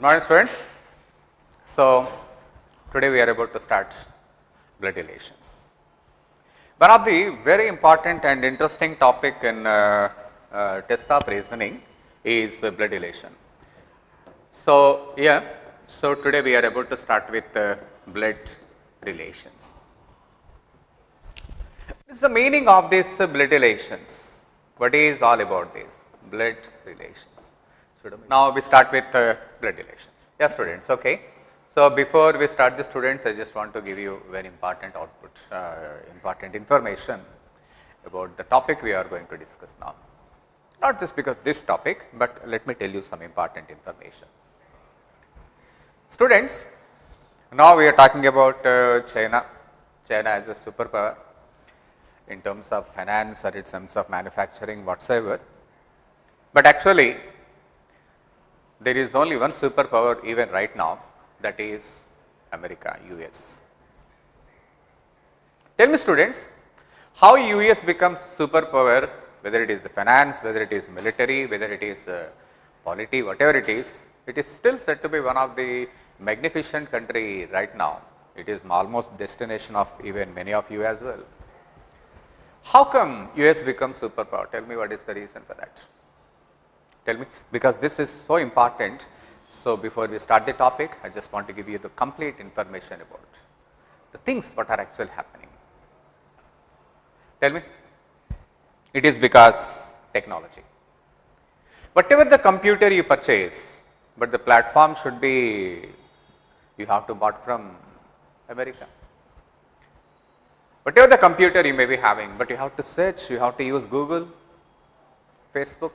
Morning students. So, today we are about to start blood relations. One of the very important and interesting topic in test of reasoning is blood relation. So, today we are about to start with blood relations. What is the meaning of this blood relations? What is all about this blood relations? Now we start with blood relations. Yeah, students. Okay. So before we start the students, I just want to give you very important output, important information about the topic we are going to discuss now. Not just because this topic, but let me tell you some important information. Students, now we are talking about China. China as a superpower in terms of finance or in terms of manufacturing whatsoever. But actually, there is only one superpower even right now, that is America, US. Tell me students, how US becomes superpower, whether it is the finance, whether it is military, whether it is polity, whatever it is still said to be one of the magnificent country right now. It is almost destination of even many of you as well. How come US becomes superpower? Tell me what is the reason for that. Tell me, because this is so important. So before we start the topic, I just want to give you the complete information about the things what are actually happening. Tell me, it is because technology. Whatever the computer you purchase, but the platform should be, you have to bought from America. Whatever the computer you may be having, but you have to search, you have to use Google, Facebook,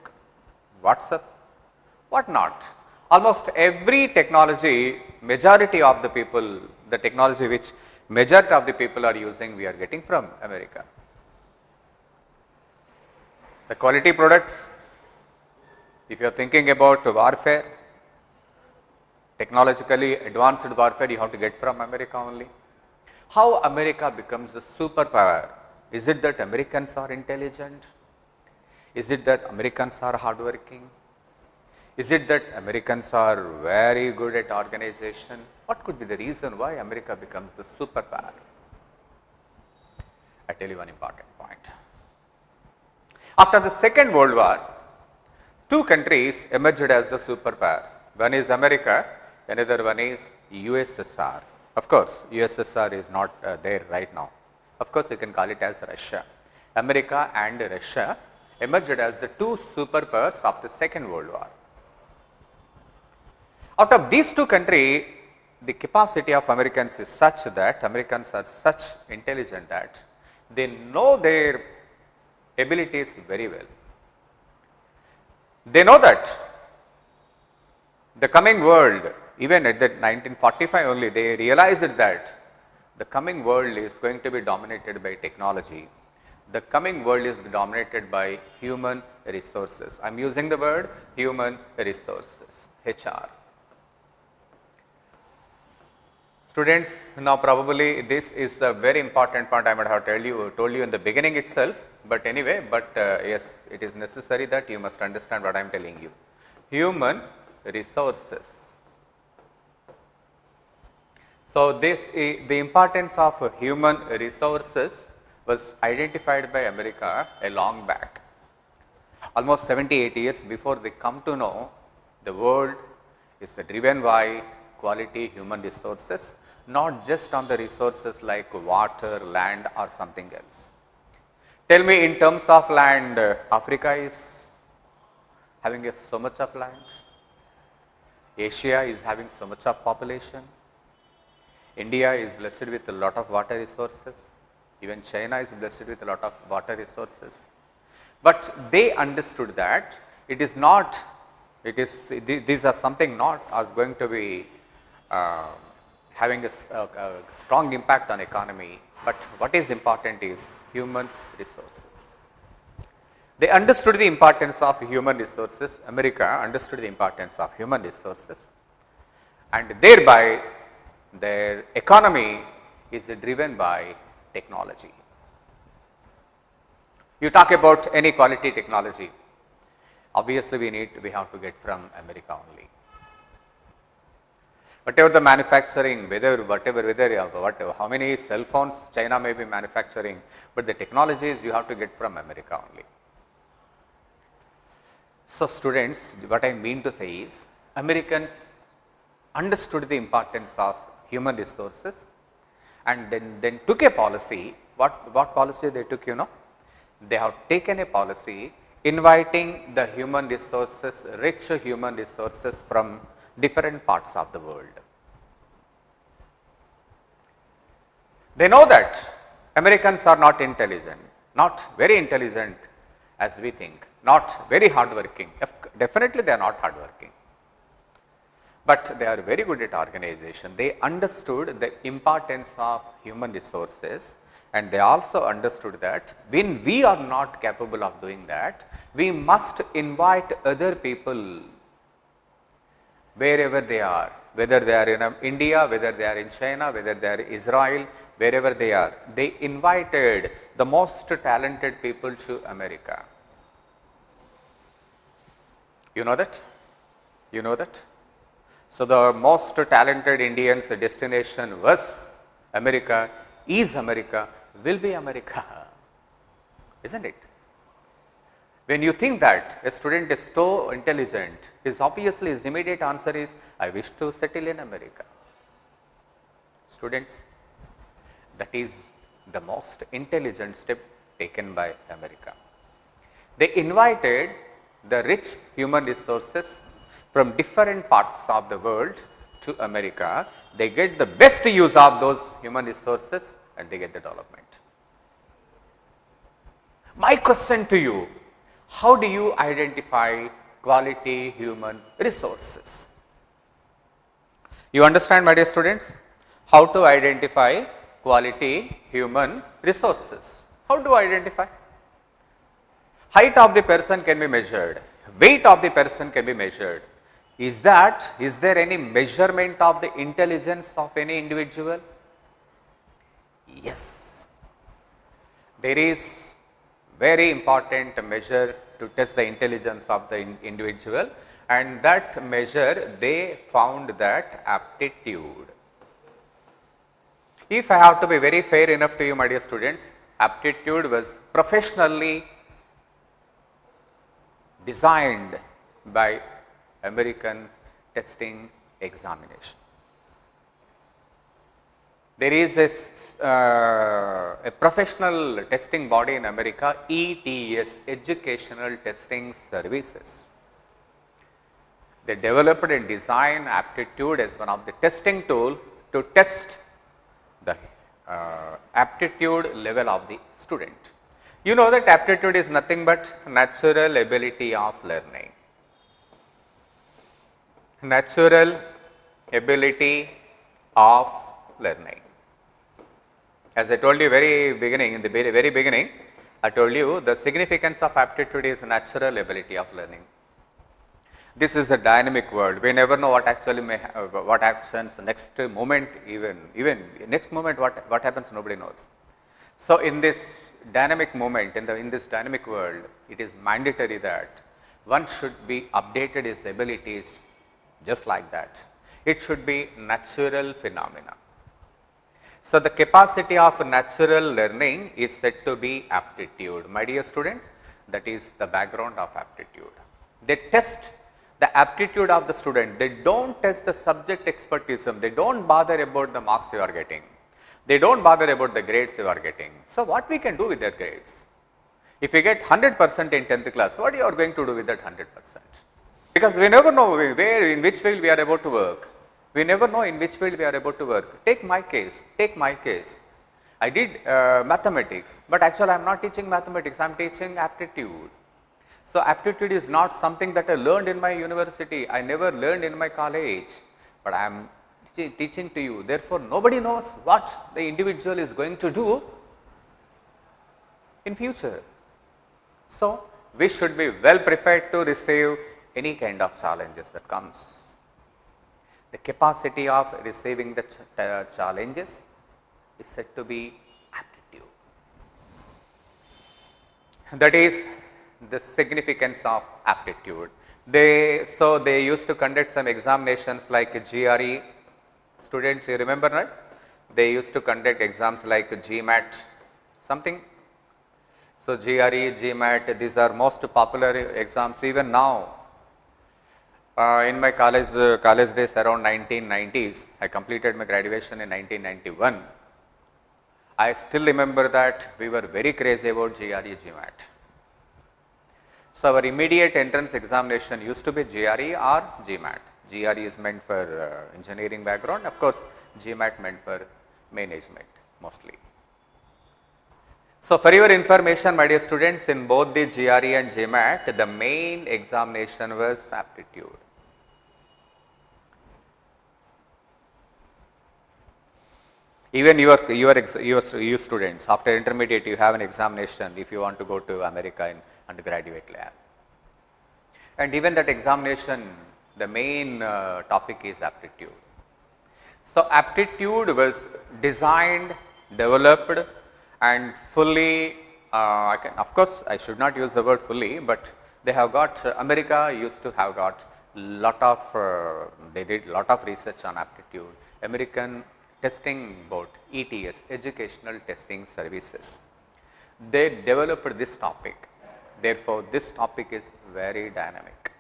WhatsApp, what not. Almost every technology, majority of the people, the technology which majority of the people are using, we are getting from America. The quality products, if you are thinking about warfare, technologically advanced warfare, you have to get from America only. How America becomes the superpower? Is it that Americans are intelligent? Is it that Americans are hardworking? Is it that Americans are very good at organization? What could be the reason why America becomes the superpower? I tell you one important point. After the Second World War, two countries emerged as the superpower. One is America, another one is USSR. Of course, USSR is not there right now. Of course, you can call it as Russia. America and Russia emerged as the two superpowers of the Second World War. Out of these two countries, the capacity of Americans is such that Americans are such intelligent that they know their abilities very well. They know that the coming world, even at the 1945 only, they realized that the coming world is going to be dominated by technology. The coming world is dominated by human resources. I am using the word human resources, HR. Students, now probably this is the very important point I might have told you in the beginning itself, but anyway, yes, it is necessary that you must understand what I am telling you. Human resources. So the importance of human resources was identified by America a long back, almost 78 years before they come to know the world is driven by quality human resources, not just on the resources like water, land or something else. Tell me, in terms of land, Africa is having so much of land, Asia is having so much of population, India is blessed with a lot of water resources, even China is blessed with a lot of water resources. But they understood that it is not, these are something not as going to be having a strong impact on economy, but what is important is human resources. They understood the importance of human resources, America understood the importance of human resources, and thereby their economy is driven by technology. You talk about any quality technology, obviously we have to get from America only. Whatever the manufacturing, whatever, how many cell phones China may be manufacturing, but the technologies you have to get from America only. So, students, what I mean to say is, Americans understood the importance of human resources and then took a policy. What policy they took, you know? They have taken a policy inviting the human resources, rich human resources from different parts of the world. They know that Americans are not intelligent, not very intelligent as we think, not very hardworking. Definitely they are not hardworking, but they are very good at organization. They understood the importance of human resources, and they also understood that when we are not capable of doing that, we must invite other people wherever they are, whether they are in India, whether they are in China, whether they are in Israel, wherever they are. They invited the most talented people to America. You know that? You know that? So, the most talented Indians destination was America, is America, will be America, isn't it? When you think that a student is so intelligent, his immediate answer is, I wish to settle in America. Students, that is the most intelligent step taken by America. They invited the rich human resources from different parts of the world to America. They get the best use of those human resources and they get the development. My question to you, how do you identify quality human resources? You understand, my dear students, how to identify quality human resources? How do I identify? Height of the person can be measured, weight of the person can be measured. Is there any measurement of the intelligence of any individual? Yes. There is very important measure to test the intelligence of the individual, and that measure they found that aptitude. If I have to be very fair enough to you, my dear students, aptitude was professionally designed by American testing examination. There is a professional testing body in America, ETS, Educational Testing Services. They developed and designed aptitude as one of the testing tool to test the aptitude level of the student. You know that aptitude is nothing but natural ability of learning. Natural ability of learning. As I told you very beginning, in the very beginning, I told you the significance of aptitude is natural ability of learning. This is a dynamic world. We never know what actually what actions next moment, even next moment what happens, nobody knows. So, in this dynamic moment, in this dynamic world, it is mandatory that one should be updated his abilities just like that. It should be natural phenomena. So, the capacity of natural learning is said to be aptitude. My dear students, that is the background of aptitude. They test the aptitude of the student. They do not test the subject expertism. They do not bother about the marks you are getting. They do not bother about the grades you are getting. So, what we can do with their grades? If you get 100% in 10th class, what you are going to do with that 100%? Because we never know in which field we are able to work. We never know in which field we are able to work. Take my case. I did mathematics, but actually I am not teaching mathematics, I am teaching aptitude. So, aptitude is not something that I learned in my university, I never learned in my college, but I am teaching to you. Therefore, nobody knows what the individual is going to do in future. So, we should be well prepared to receive any kind of challenges that comes. The capacity of receiving the challenges is said to be aptitude. That is the significance of aptitude. They used to conduct some examinations like GRE, Students, you remember, right? They used to conduct exams like GMAT, something. So GRE, GMAT, these are most popular exams even now. In my college days around 1990s, I completed my graduation in 1991. I still remember that we were very crazy about GRE, GMAT. So our immediate entrance examination used to be GRE or GMAT. GRE is meant for engineering background, of course GMAT meant for management mostly. So for your information, my dear students, in both the GRE and GMAT, the main examination was aptitude. Even you students, after intermediate, you have an examination if you want to go to America in undergraduate lab. And even that examination, the main topic is aptitude. So aptitude was designed, developed, and fully, of course, I should not use the word fully, but they have got, America used to have got lot of, they did lot of research on aptitude. American Testing Board, ETS, Educational Testing Services. They developed this topic. Therefore, this topic is very dynamic.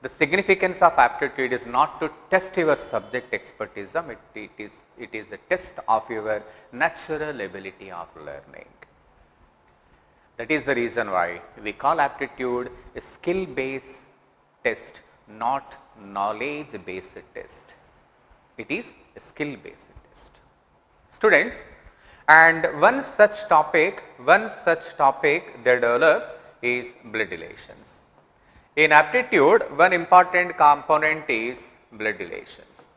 The significance of aptitude is not to test your subject expertism, it is a test of your natural ability of learning. That is the reason why we call aptitude a skill based test, not knowledge based test. It is a skill based test. Students, and one such topic they develop is blood relations. In aptitude, one important component is blood relations.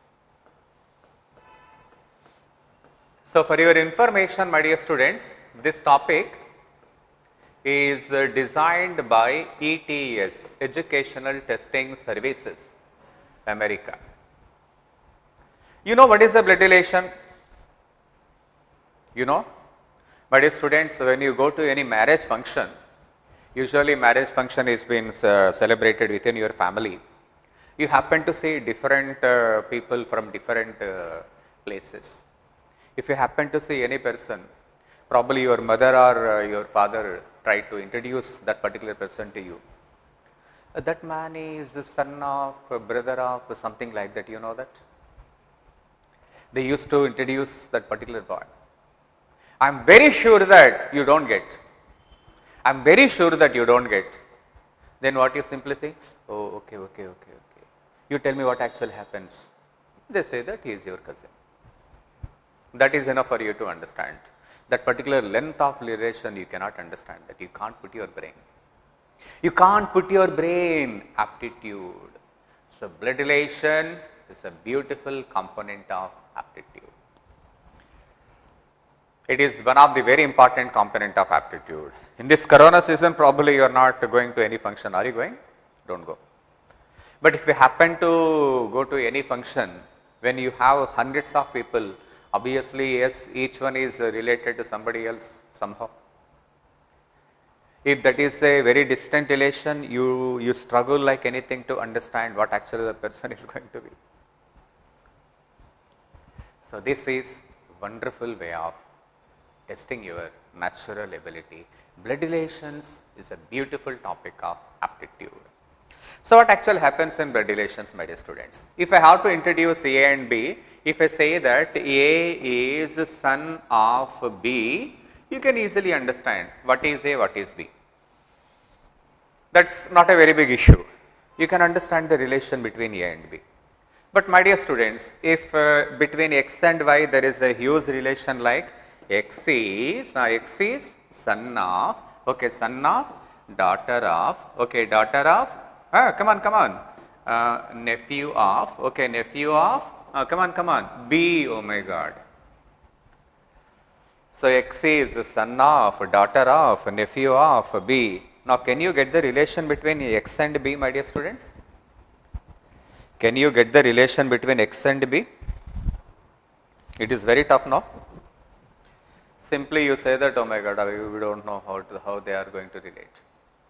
So for your information, my dear students, this topic is designed by ETS, Educational Testing Services, America. You know what is the blood relation? You know? My dear students, when you go to any marriage function, usually marriage function is being celebrated within your family. You happen to see different people from different places. If you happen to see any person, probably your mother or your father tried to introduce that particular person to you. That man is the son of, brother of, something like that, you know that? They used to introduce that particular boy. I am very sure that you don't get. I am very sure that you don't get. Then what you simply say? Oh, okay. You tell me what actually happens. They say that he is your cousin. That is enough for you to understand. That particular length of relation you cannot understand that. You can't put your brain. You can't put your brain. Aptitude. So blood relation is a beautiful component of aptitude. It is one of the very important component of aptitude. In this corona season, probably you are not going to any function. Are you going? Don't go. But if you happen to go to any function, when you have hundreds of people, obviously yes, each one is related to somebody else somehow. If that is a very distant relation, you struggle like anything to understand what actually the person is going to be. So this is wonderful way of testing your natural ability. Blood relations is a beautiful topic of aptitude. So what actually happens in blood relations, my dear students? If I have to introduce A and B, if I say that A is son of B, you can easily understand what is A, what is B. That's not a very big issue. You can understand the relation between A and B. But my dear students, if between X and Y there is a huge relation like X is son of, okay, son of, daughter of, okay, daughter of, come on, nephew of, okay, nephew of, come on, B, oh my God. So X is son of, daughter of, nephew of, B. Now can you get the relation between X and B, my dear students? Can you get the relation between X and B? It is very tough now. Simply you say that, oh my God, we don't know how they are going to relate.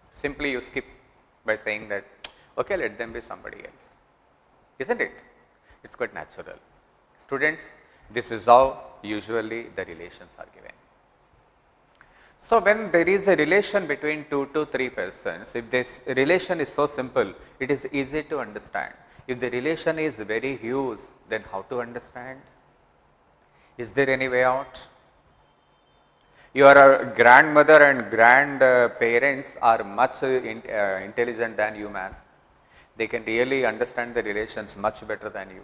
Simply you skip by saying that, okay, let them be somebody else. Isn't it? It's quite natural. Students, this is how usually the relations are given. So, when there is a relation between 2 to 3 persons, if this relation is so simple, it is easy to understand. If the relation is very huge, then how to understand? Is there any way out? Your grandmother and grandparents are much intelligent than you, man. They can really understand the relations much better than you,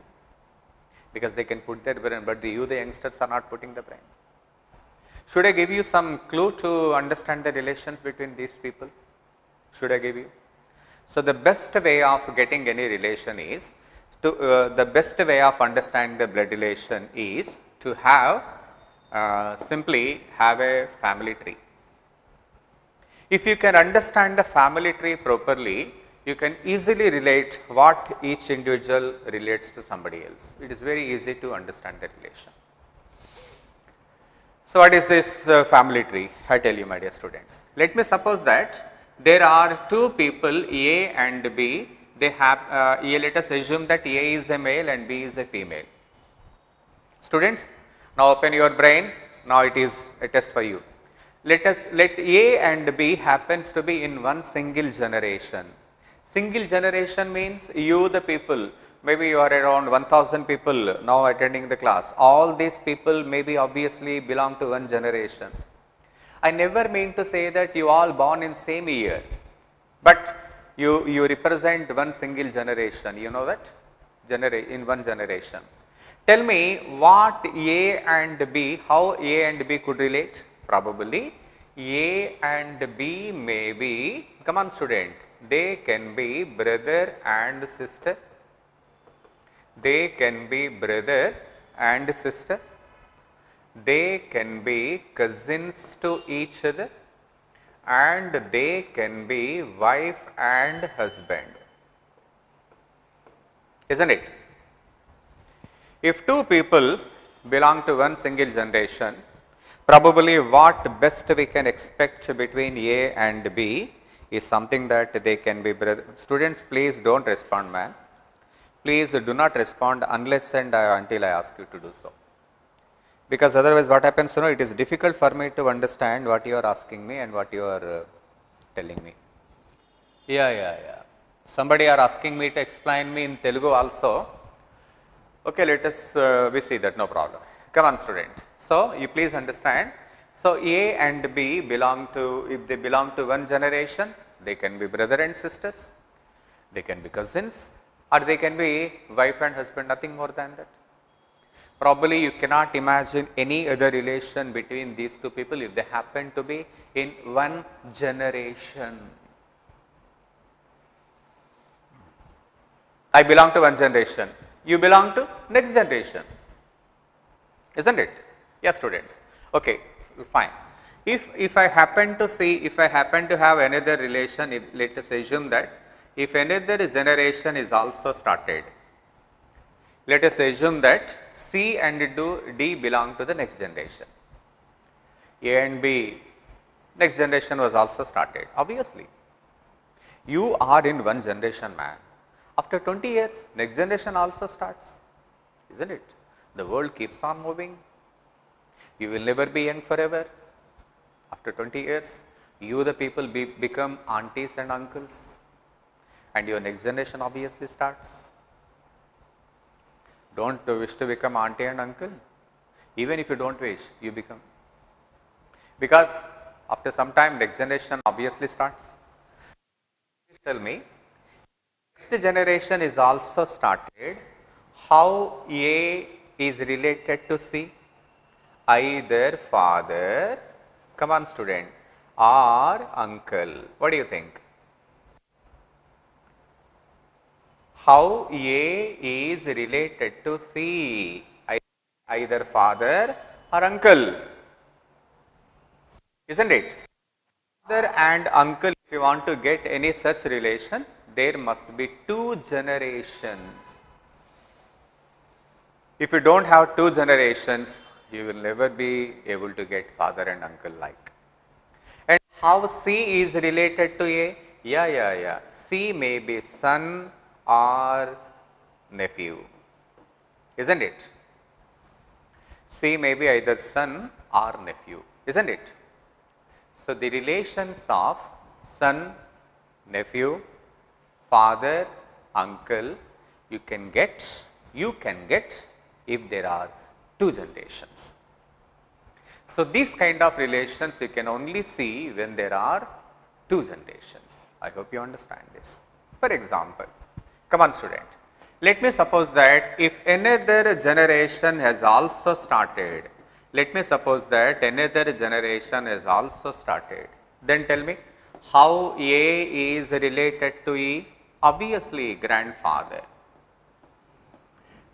because they can put their brain, but the youngsters are not putting the brain. Should I give you some clue to understand the relations between these people? Should I give you? So, the best way of getting any relation is to, the best way of understanding the blood relation is to have simply have a family tree. If you can understand the family tree properly, you can easily relate what each individual relates to somebody else. It is very easy to understand the relation. So, what is this family tree? I tell you, my dear students. Let me suppose that there are two people, A and B. They have, let us assume that A is a male and B is a female. Students, now open your brain. Now it is a test for you. Let A and B happens to be in one single generation. Single generation means you, the people, maybe you are around 1000 people now attending the class. All these people maybe obviously belong to one generation. I never mean to say that you all born in same year, but you represent one single generation. You know that? In one generation. Tell me what A and B, how A and B could relate? Probably A and B may be, come on student, they can be brother and sister. They can be brother and sister. They can be cousins to each other, and they can be wife and husband. Isn't it? If two people belong to one single generation, probably what best we can expect between A and B is something that they can be brother. Students, please don't respond, man. Please do not respond unless and until I ask you to do so. Because otherwise what happens, it is difficult for me to understand what you are asking me and what you are telling me. Yeah. Somebody are asking me to explain me in Telugu also. Okay, let us, we see that, no problem. Come on student. So, you please understand. So, A and B belong to, if they belong to one generation, they can be brother and sisters, they can be cousins, or they can be wife and husband, nothing more than that. Probably you cannot imagine any other relation between these two people if they happen to be in one generation. I belong to one generation, you belong to next generation, isn't it? Yes, students. Okay, fine. If I happen to see, if I happen to have another relation, let us assume that if another generation is also started, let us assume that C and D belong to the next generation. A and B, next generation was also started. Obviously, you are in one generation, man. After 20 years, next generation also starts, isn't it? The world keeps on moving. You will never be young forever. After 20 years, you, the people, become aunties and uncles, and your next generation obviously starts. Don't wish to become auntie and uncle. Even if you don't wish, you become. Because after some time, next generation obviously starts. Please tell me, next generation is also started. How A is related to C? Either father, come on student, or uncle. What do you think? How A is related to C? Either father or uncle, isn't it? Father and uncle, if you want to get any such relation, there must be two generations. If you don't have two generations, you will never be able to get father and uncle like. And how C is related to A? Yeah. C may be son or nephew. isn't it? C may be either son or nephew, isn't it? So, the relations of son, nephew, father, uncle, you can get if there are two generations. So, these kind of relations you can only see when there are two generations. I hope you understand this. For example, come on student, let me suppose that if another generation has also started, then tell me how A is related to E? Obviously grandfather.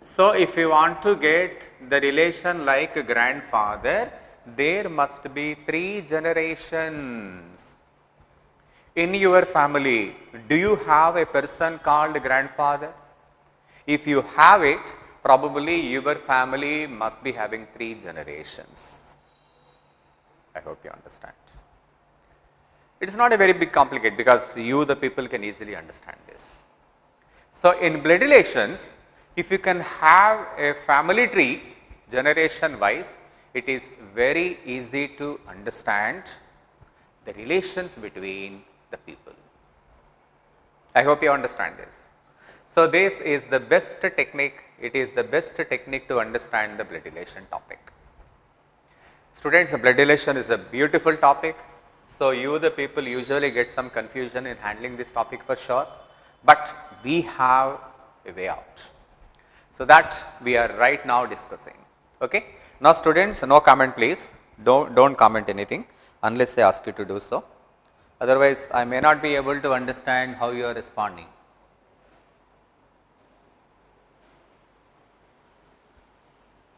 So, if you want to get the relation like grandfather, there must be three generations. In your family, do you have a person called grandfather? If you have it, probably your family must be having three generations. I hope you understand. It is not a very big complicated because you the people can easily understand this. So, in blood relations, if you can have a family tree generation wise, it is very easy to understand the relations between the people. I hope you understand this. So, this is the best technique, it is the best technique to understand the blood relation topic. Students, blood relation is a beautiful topic. So, you the people usually get some confusion in handling this topic for sure, but we have a way out. So, that we are right now discussing. Okay. Now, students, no comment please, don't comment anything unless I ask you to do so. Otherwise, I may not be able to understand how you are responding.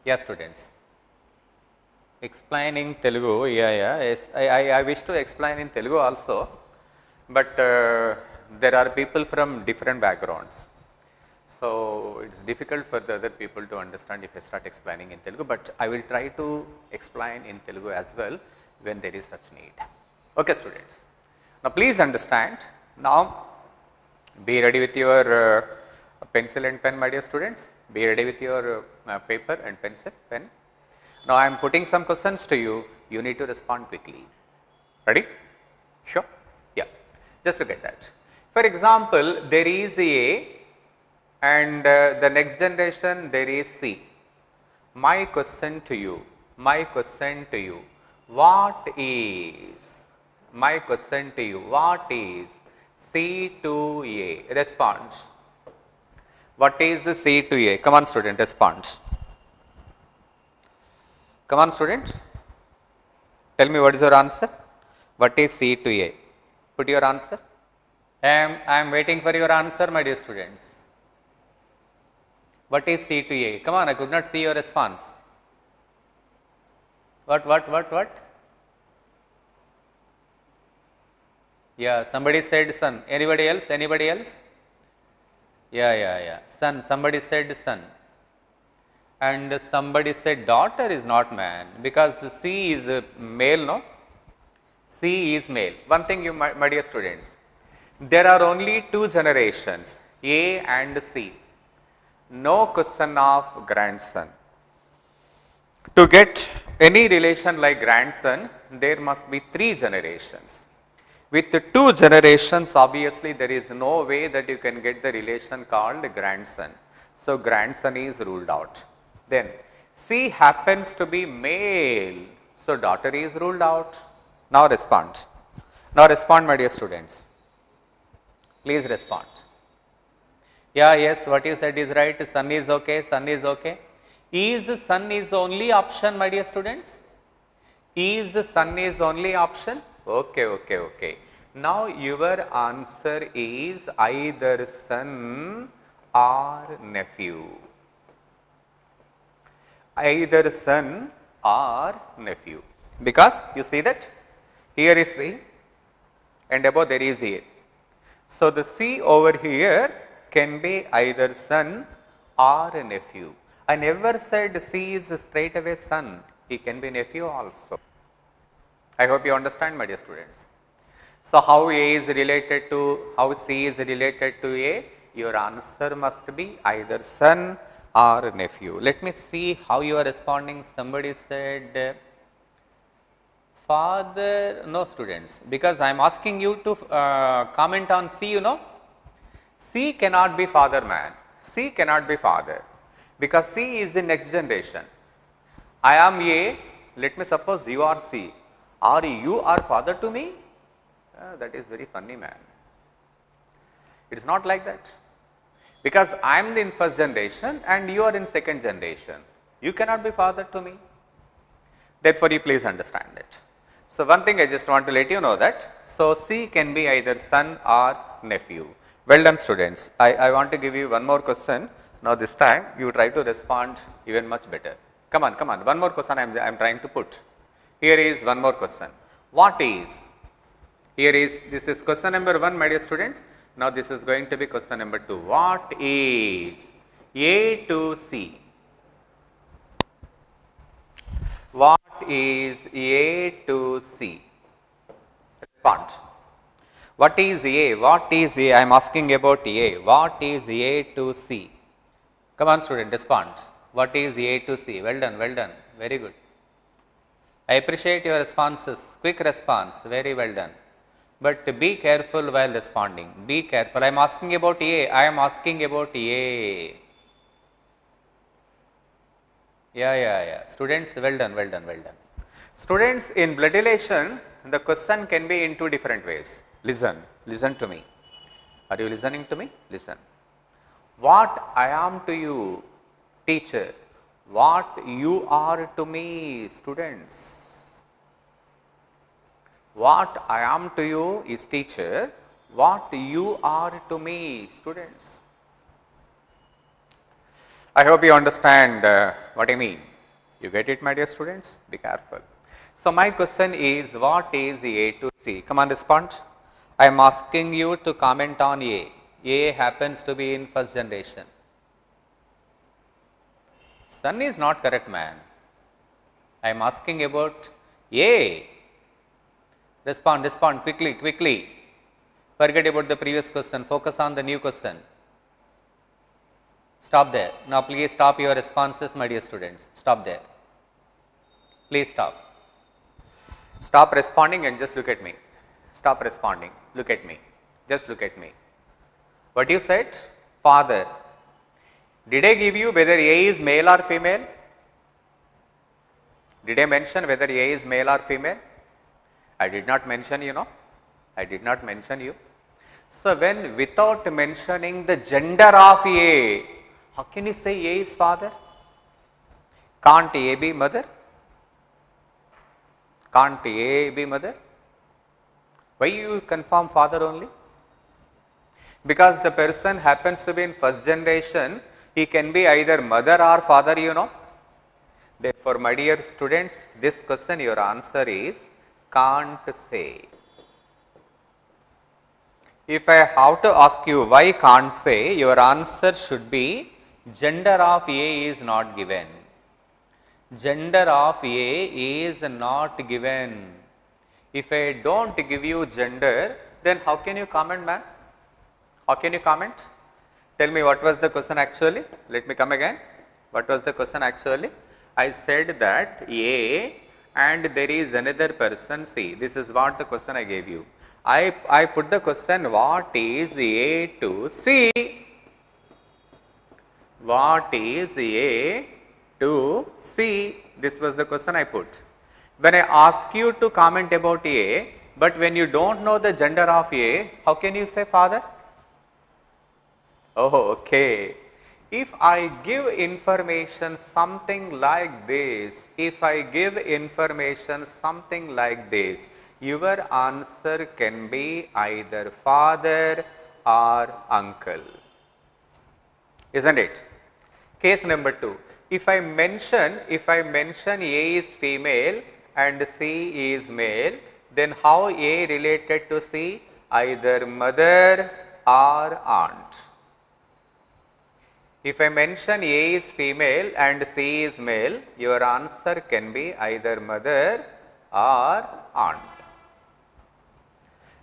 Yes, students. Explaining Telugu, yes, I wish to explain in Telugu also, but there are people from different backgrounds. So, it is difficult for the other people to understand if I start explaining in Telugu, but I will try to explain in Telugu as well when there is such need. Okay, students. Now, please understand, now be ready with your pencil and pen, my dear students, be ready with your paper and pencil, pen. Now, I am putting some questions to you, you need to respond quickly. Ready? Sure? Yeah, just look at that. For example, there is A and the next generation there is C. My question to you, what is C to A? Respond. What is C to A? Come on student, respond. Come on students, tell me what is your answer. What is C to A? Put your answer. I am waiting for your answer, my dear students. What is C to A? Come on, I could not see your response. What? Yeah, somebody said son. Anybody else? Yeah. Son, somebody said son. And somebody said daughter is not man because C is male, no? C is male. One thing you, my dear students, there are only two generations, A and C. No question of grandson. To get any relation like grandson, there must be three generations. With the two generations, obviously there is no way that you can get the relation called grandson. So, grandson is ruled out. Then C happens to be male, so daughter is ruled out. Now respond. Now respond, my dear students. Please respond. Yeah, yes, what you said is right. Son is okay. Is son is only option, my dear students? Is son is only option? Okay. Now your answer is either son or nephew. Either son or nephew, because you see that here is C and above there is A. So, the C over here can be either son or a nephew. I never said C is straight away son, he can be nephew also. I hope you understand, my dear students. So, how A is related to, how C is related to A? Your answer must be either son or nephew. Let me see how you are responding. Somebody said father, no students, because I am asking you to comment on C, you know. C cannot be father, man. C cannot be father, because C is the next generation. I am A, let me suppose you are C, or you are father to me. That is very funny, man. It is not like that, because I am in first generation and you are in second generation. You cannot be father to me. Therefore, you please understand it. So, one thing I just want to let you know that, so C can be either son or nephew. Well done, students. I want to give you one more question. Now, this time you try to respond even much better. Come on, come on. One more question I am trying to put. Here is one more question. What is? Here is, this is question number 1, my dear students. Now, this is going to be question number 2. What is A to C? What is A to C? Respond. What is A? What is A? I am asking about A. What is A to C? Come on, student, respond. What is A to C? Well done, well done. Very good. I appreciate your responses. Quick response. Very well done. But be careful while responding. Be careful. I am asking about A. I am asking about A. Yeah. Students, well done, well done, well done. Students, in blood relation, the question can be in 2 different ways. Listen to me. Are you listening to me? Listen. What I am to you, teacher. What you are to me, students. What I am to you is teacher. What you are to me, students. I hope you understand what I mean. You get it, my dear students? Be careful. So, my question is, what is A to C? Come on, respond. I am asking you to comment on A. A happens to be in first generation. Son is not correct, man. I am asking about A. Respond quickly. Forget about the previous question. Focus on the new question. Stop there. Now, please stop your responses, my dear students. Stop there. Please stop. Stop responding and just look at me. Stop responding. Look at me. Just look at me. What you said? Father. Did I give you whether A is male or female? Did I mention whether A is male or female? I did not mention, you know. I did not mention you. So, when without mentioning the gender of A, how can you say A is father? Can't A be mother? Can't A be mother? Why you confirm father only? Because the person happens to be in first generation, he can be either mother or father, you know. Therefore, my dear students, this question your answer is can't say. If I have to ask you why can't say, your answer should be gender of A is not given. Gender of A is not given. If I don't give you gender, then how can you comment, man? How can you comment? Tell me what was the question actually. Let me come again. What was the question actually? I said that A and there is another person C. This is what the question I gave you. I put the question, what is A to C? What is A to C? This was the question I put. When I ask you to comment about A, but when you don't know the gender of A, how can you say father? Oh, okay. If I give information something like this, your answer can be either father or uncle. Isn't it? Case number 2. If I mention A is female and C is male, then how A related to C? Either mother or aunt. If I mention A is female and C is male, your answer can be either mother or aunt.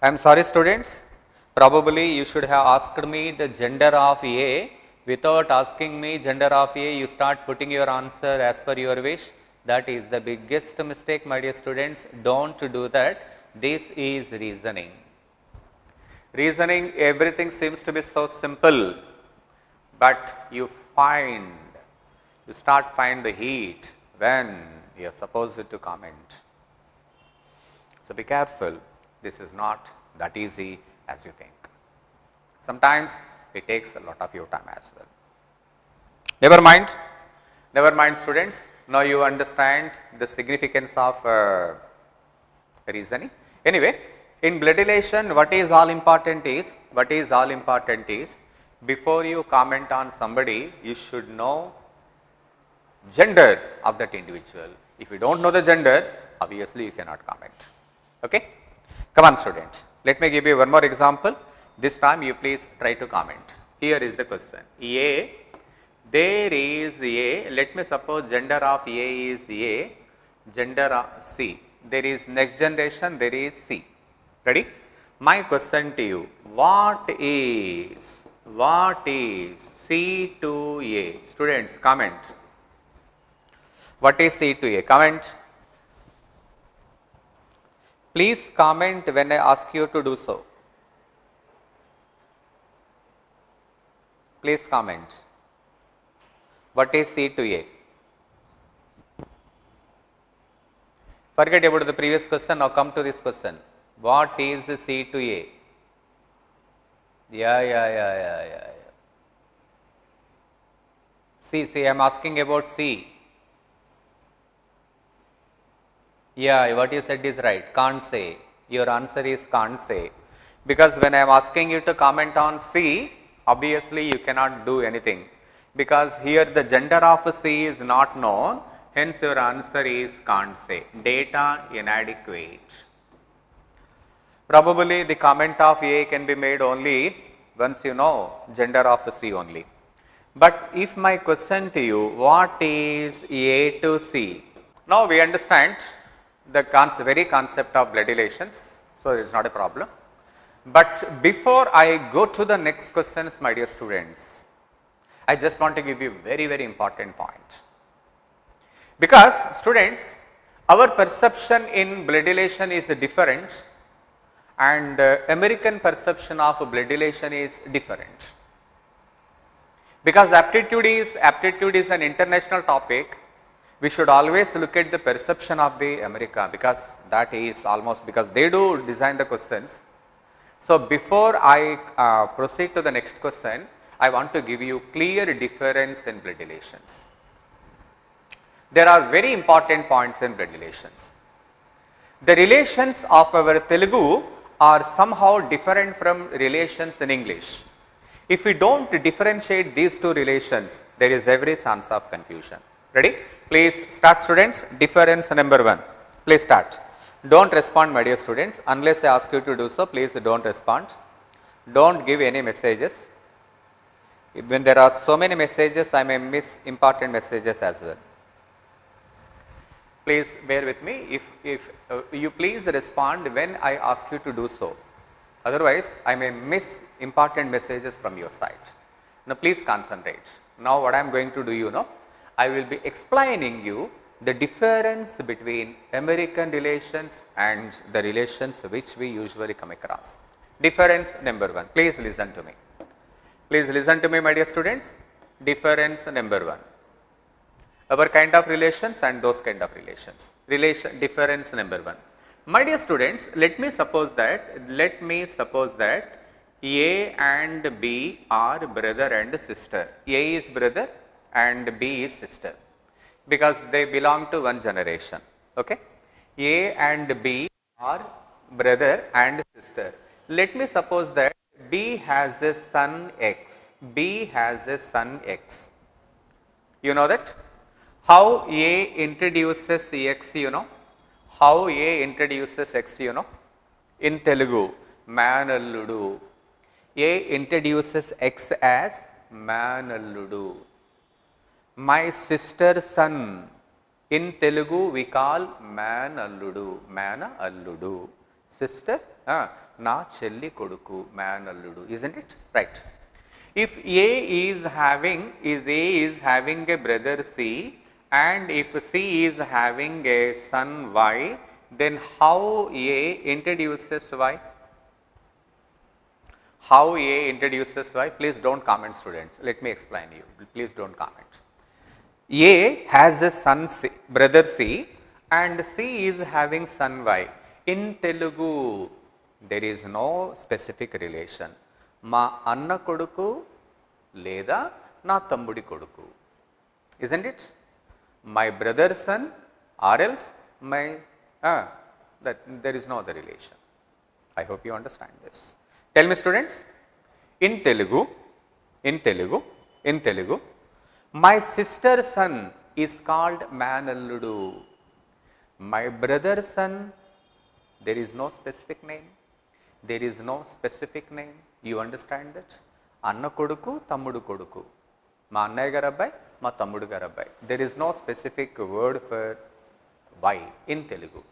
I am sorry, students, probably you should have asked me the gender of A. Without asking me gender of A, you start putting your answer as per your wish. That is the biggest mistake, my dear students. Don't do that. This is reasoning. Reasoning, everything seems to be so simple, but you start find the heat when you are supposed to comment. So be careful. This is not that easy as you think. Sometimes it takes a lot of your time as well. Never mind students. Now you understand the significance of reasoning. Anyway, in blood relation, what is all important is before you comment on somebody, you should know gender of that individual. If you don't know the gender, obviously you cannot comment. Okay? Come on student. Let me give you one more example. This time you please try to comment. Here is the question. A, there is A, let me suppose gender of A is A, gender of C. There is next generation, there is C. Ready? My question to you, what is C to A? Students, comment. What is C to A? Comment. Please comment when I ask you to do so. Please comment. What is C to A? Forget about the previous question, now come to this question. What is C to A? Yeah. C, I am asking about C. Yeah, what you said is right. Can't say. Your answer is can't say. Because when I am asking you to comment on C, obviously you cannot do anything. Because here the gender of C is not known, hence your answer is can't say. Data inadequate. Probably the comment of A can be made only once you know gender of C only. But if my question to you, what is A to C? Now we understand the very concept of blood relations, so it is not a problem. But before I go to the next questions, my dear students, I just want to give you a very important point. Because students, our perception in blood relation is different and American perception of blood relation is different. Because aptitude is an international topic, we should always look at the perception of the America, because that is almost, because they do design the questions. So before I proceed to the next question, I want to give you clear difference in blood relations. There are very important points in blood relations. The relations of our Telugu are somehow different from relations in English. If we don't differentiate these two relations, there is every chance of confusion. Ready? Please start students. Difference number 1. Please start. Don't respond, my dear students, unless I ask you to do so. Please don't respond. Don't give any messages. When there are so many messages, I may miss important messages as well. Please bear with me. If you please respond when I ask you to do so. Otherwise, I may miss important messages from your side. Now, please concentrate. Now, what I am going to do, I will be explaining you the difference between American relations and the relations which we usually come across. Difference number 1. Please listen to me. Please listen to me, my dear students. Difference number 1. Our kind of relations and those kind of relations. Difference number 1. My dear students, let me suppose that A and B are brother and sister. A is brother and B is sister, because they belong to one generation. Okay? A and B are brother and sister. Let me suppose that B has a son X. B has a son X. You know that? How A introduces X, How A introduces X, In Telugu, Manalludu. A introduces X as Manalludu. My sister's son, in Telugu we call Manalludu. Manalludu. Sister, na chelli koduku, Manalludu. Isn't it? Right. If A is having a brother C, and if C is having a son Y, then how A introduces Y? How A introduces Y? Please don't comment, students. Let me explain you. Please don't comment. A has a son C, brother C, and C is having son Y. In Telugu, there is no specific relation. Ma anna koduku leda na tambudi koduku. Isn't it? My brother's son or else my that there is no other relation. I hope you understand this. Tell me, students, in Telugu, my sister's son is called Manalludu. My brother's son, there is no specific name. There is no specific name. You understand that? Anna koduku, tammudu koduku. Ma annaya garu abbai, ma tammudu garu abbai. There is no specific word for why in Telugu.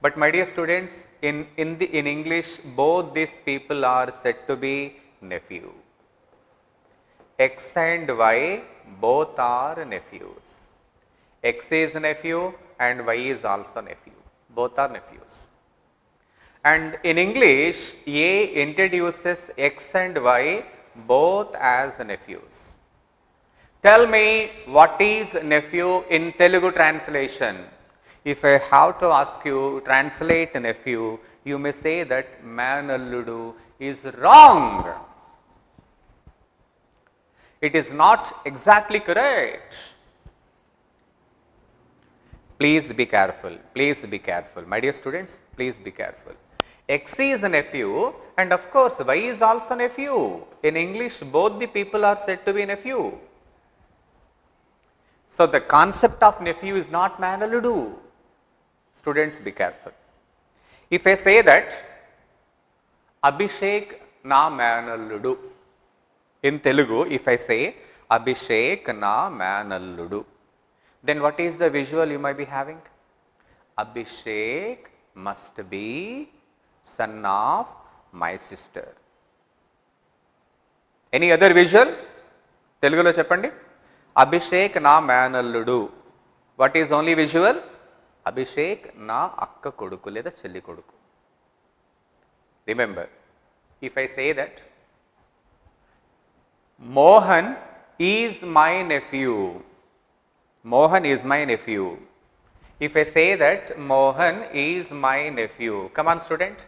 But my dear students, in English, both these people are said to be nephew. X and Y both are nephews. X is nephew and Y is also nephew. Both are nephews. And in English, A introduces X and Y both as nephews. Tell me, what is nephew in Telugu translation? If I have to ask you, translate nephew, you may say that Manalludu is wrong. It is not exactly correct. Please be careful. Please be careful. My dear students, please be careful. X is a nephew, and of course Y is also nephew. In English, both the people are said to be nephew. So the concept of nephew is not Manalludu. Students, be careful. If I say that Abhishek na Manalludu, in Telugu, if I say Abhishek na Manalludu, then what is the visual you might be having? Abhishek must be son of my sister. Any other visual? Telugulo cheppandi. Abhishek na Manalludu. What is only visual? Abhishek na akka koduku leda chelli koduku. Remember, if I say that Mohan is my nephew. Mohan is my nephew. If I say that Mohan is my nephew. Come on, student.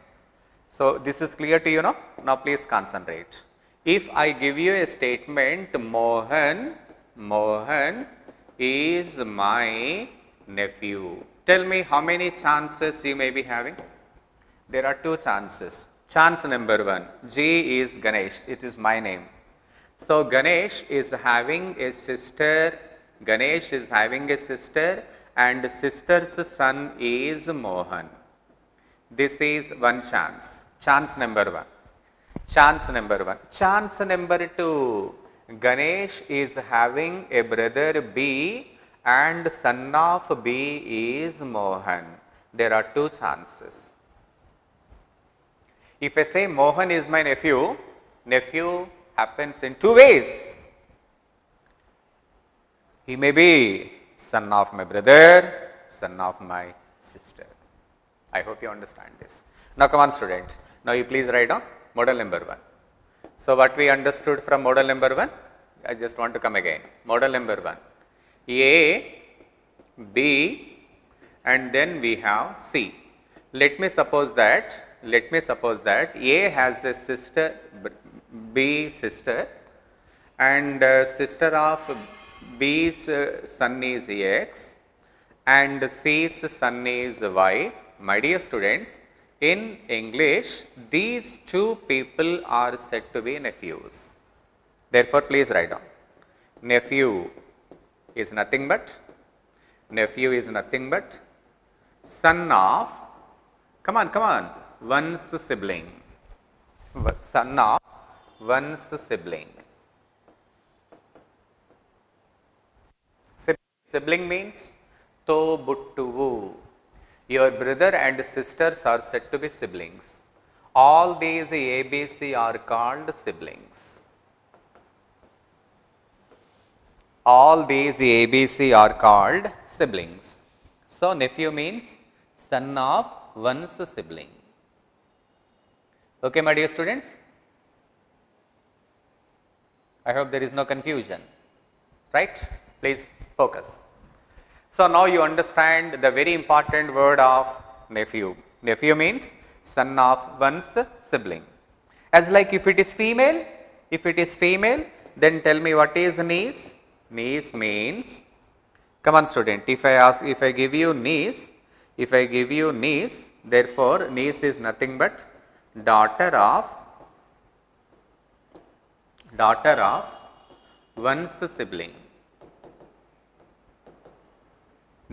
So this is clear to you now? Now please concentrate. If I give you a statement, Mohan is my nephew. Tell me how many chances you may be having? There are two chances. Chance number one, G is Ganesh. It is my name. So Ganesh is having a sister. Ganesh is having a sister, and sister's son is Mohan. This is one chance. Chance number one. Chance number one. Chance number two, Ganesh is having a brother B, and son of B is Mohan. There are two chances. If I say Mohan is my nephew, nephew happens in two ways. He may be son of my brother, son of my sister. I hope you understand this. Now come on, student. Now you please write down model number one. So what we understood from model number one, I just want to come again. Model number one, A, B, and then we have C. Let me suppose that A has a sister, B sister, and sister of B's son is X, and C's son is Y. My dear students, in English, these two people are said to be nephews. Therefore, please write down. Nephew is nothing but son of, come on, one's sibling. Son of one's sibling. Sibling means tobuttuvu. Your brother and sisters are said to be siblings. All these ABC are called siblings. all these ABC are called siblings. So, nephew means son of one's sibling. Okay, my dear students? I hope there is no confusion, right? Please focus. So, now you understand the very important word of nephew. Nephew means son of one's sibling. As like if it is female, then tell me what is niece? Niece means, come on student, if I give you niece, therefore niece is nothing but daughter of one's sibling.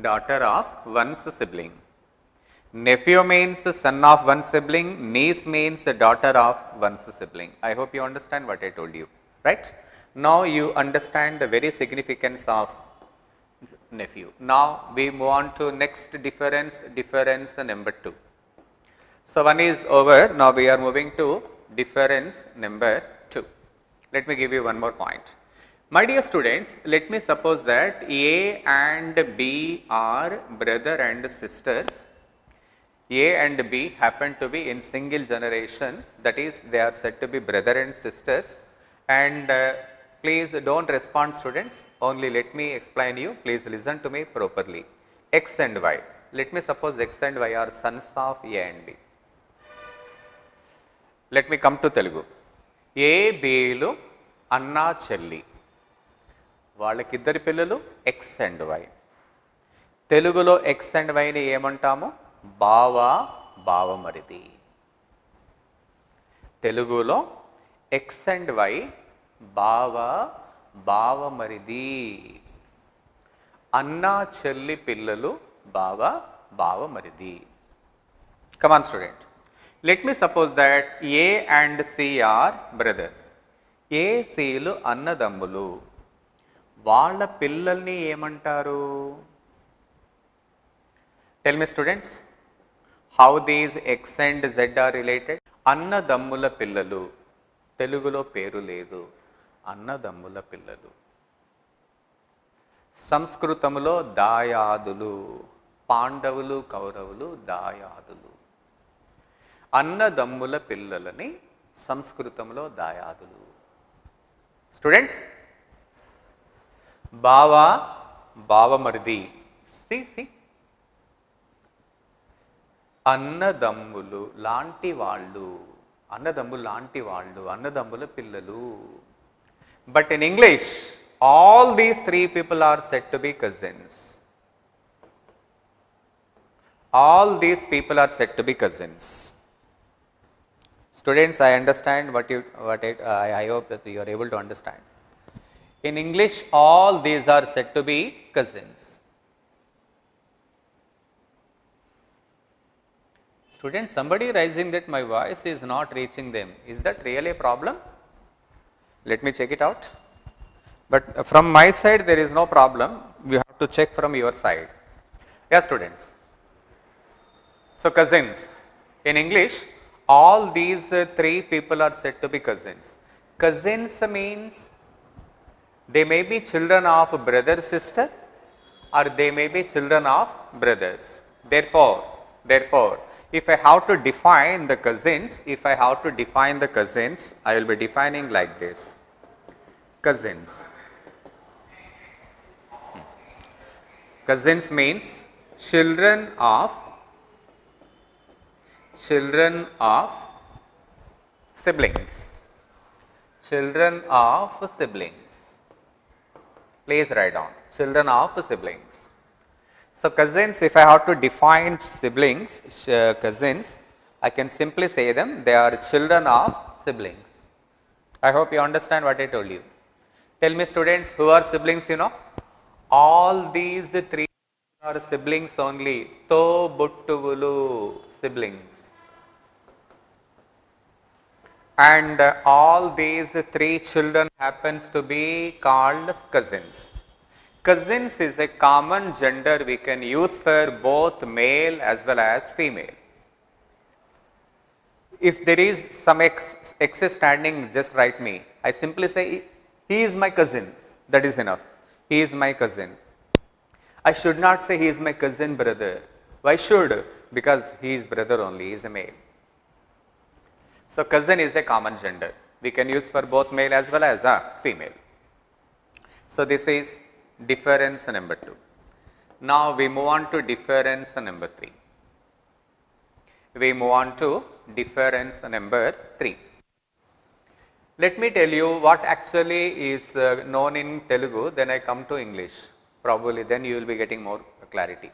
Daughter of one's sibling. Nephew means son of one sibling, niece means daughter of one's sibling. I hope you understand what I told you, right? Now you understand the very significance of nephew. Now we move on to next difference number 2. So one is over, now we are moving to difference number 2. Let me give you one more point. My dear students, let me suppose that A and B are brother and sisters. A and B happen to be in single generation, that is they are said to be brother and sisters. And please don't respond students, only let me explain you, please listen to me properly. X and Y, let me suppose X and Y are sons of A and B. Let me come to Telugu. A, B'lu అన్నా చెల్లి, వాళ్ళకిద్దరి పిల్లలు X and why. తెలుగులో X and వైని ఏమంటాము? బావ బావమరిది. తెలుగులో X and why బావ బావమరిది. అన్నా చెల్లి పిల్లలు బావ బావమరిది. Come on student. Let me suppose that A and C are brothers. A, Cలు అన్నదమ్ములు. వాళ్ళ పిల్లల్ని ఏమంటారు? Tell me students, how these X and Z are related? అన్నదమ్ముల పిల్లలు. తెలుగులో పేరు లేదు, అన్నదమ్ముల పిల్లలు. సంస్కృతంలో దాయాదులు, పాండవులు కౌరవులు దాయాదులు. అన్నదమ్ముల పిల్లలని సంస్కృతంలో దాయాదులు. స్టూడెంట్స్, బావ బావమరిది, సి అన్నదమ్ములు లాంటి వాళ్ళు, అన్నదమ్ములు లాంటి వాళ్ళు, అన్నదమ్ముల పిల్లలు. But in English all these three people are said to be cousins. All these people are said to be cousins. Students, I understand I hope that you are able to understand. In English, all these are said to be cousins. Students, somebody raising that my voice is not reaching them. Is that really a problem? Let me check it out. But from my side there is no problem, you have to check from your side. Yes students. So cousins, in English all these three people are said to be cousins. Cousins means they may be children of brother sister or they may be children of brothers. Therefore if I have to define the cousins, I will be defining like this. Cousins. Cousins means children of siblings. Children of siblings. Please write down. Children of siblings. So cousins, if I have to define siblings, cousins, I can simply say them, they are children of siblings. I hope you understand what I told you. Tell me students, who are siblings you know? All these three are siblings only. Tobuttuvulu, siblings. And all these three children happens to be called cousins. Cousins is a common gender we can use for both male as well as female. If there is some X standing, just write me. I simply say, he is my cousin, that is enough. He is my cousin. I should not say he is my cousin brother. Why should? Because he is brother only, he is a male. So, cousin is a common gender. We can use for both male as well as a female. So, this is difference number 2. Now, we move on to difference number 3. We move on to difference number 3. Let me tell you what actually is known in Telugu, then I come to English. Probably then you will be getting more clarity.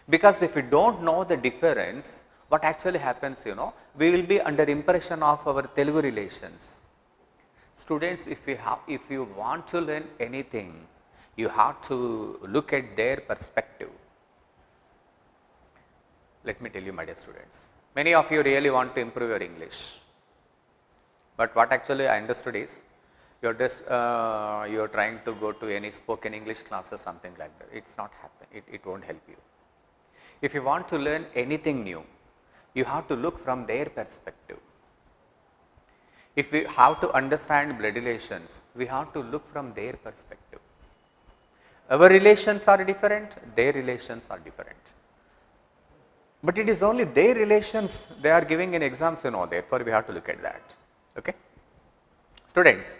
Because if you don't know the difference, what actually happens, we will be under impression of our Telugu relations. Students, if you want to learn anything, you have to look at their perspective. Let me tell you, my dear students, many of you really want to improve your English. But what actually I understood is, you're trying to go to any spoken English class or something like that. It's not happen. It won't help you. If you want to learn anything new, you have to look from their perspective. If we have to understand blood relations, we have to look from their perspective. Our relations are different, their relations are different. But it is only their relations they are giving in exams, therefore we have to look at that. Okay? Students,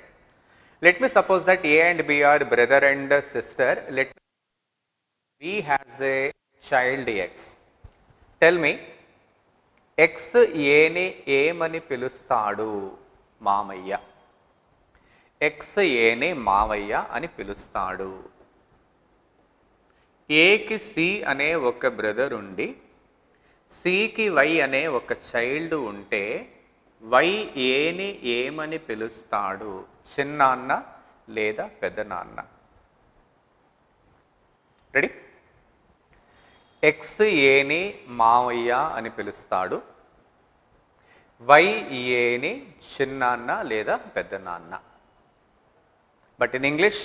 let me suppose that A and B are brother and sister. Let me B has a child X. Tell me, X Aని ఏమని పిలుస్తాడు? మామయ్య. X Aని మామయ్య అని పిలుస్తాడు. Aకి C అనే ఒక బ్రదర్ ఉండి, Cకి Y అనే ఒక చైల్డ్ ఉంటే, Y Aని ఏమని పిలుస్తాడు? చిన్నాన్న లేదా పెద్ద నాన్న? రెడీ? X Aని మామయ్య అని పిలుస్తాడు, Y Aని చిన్నాన్న లేదా పెద్ద నాన్న. But in English,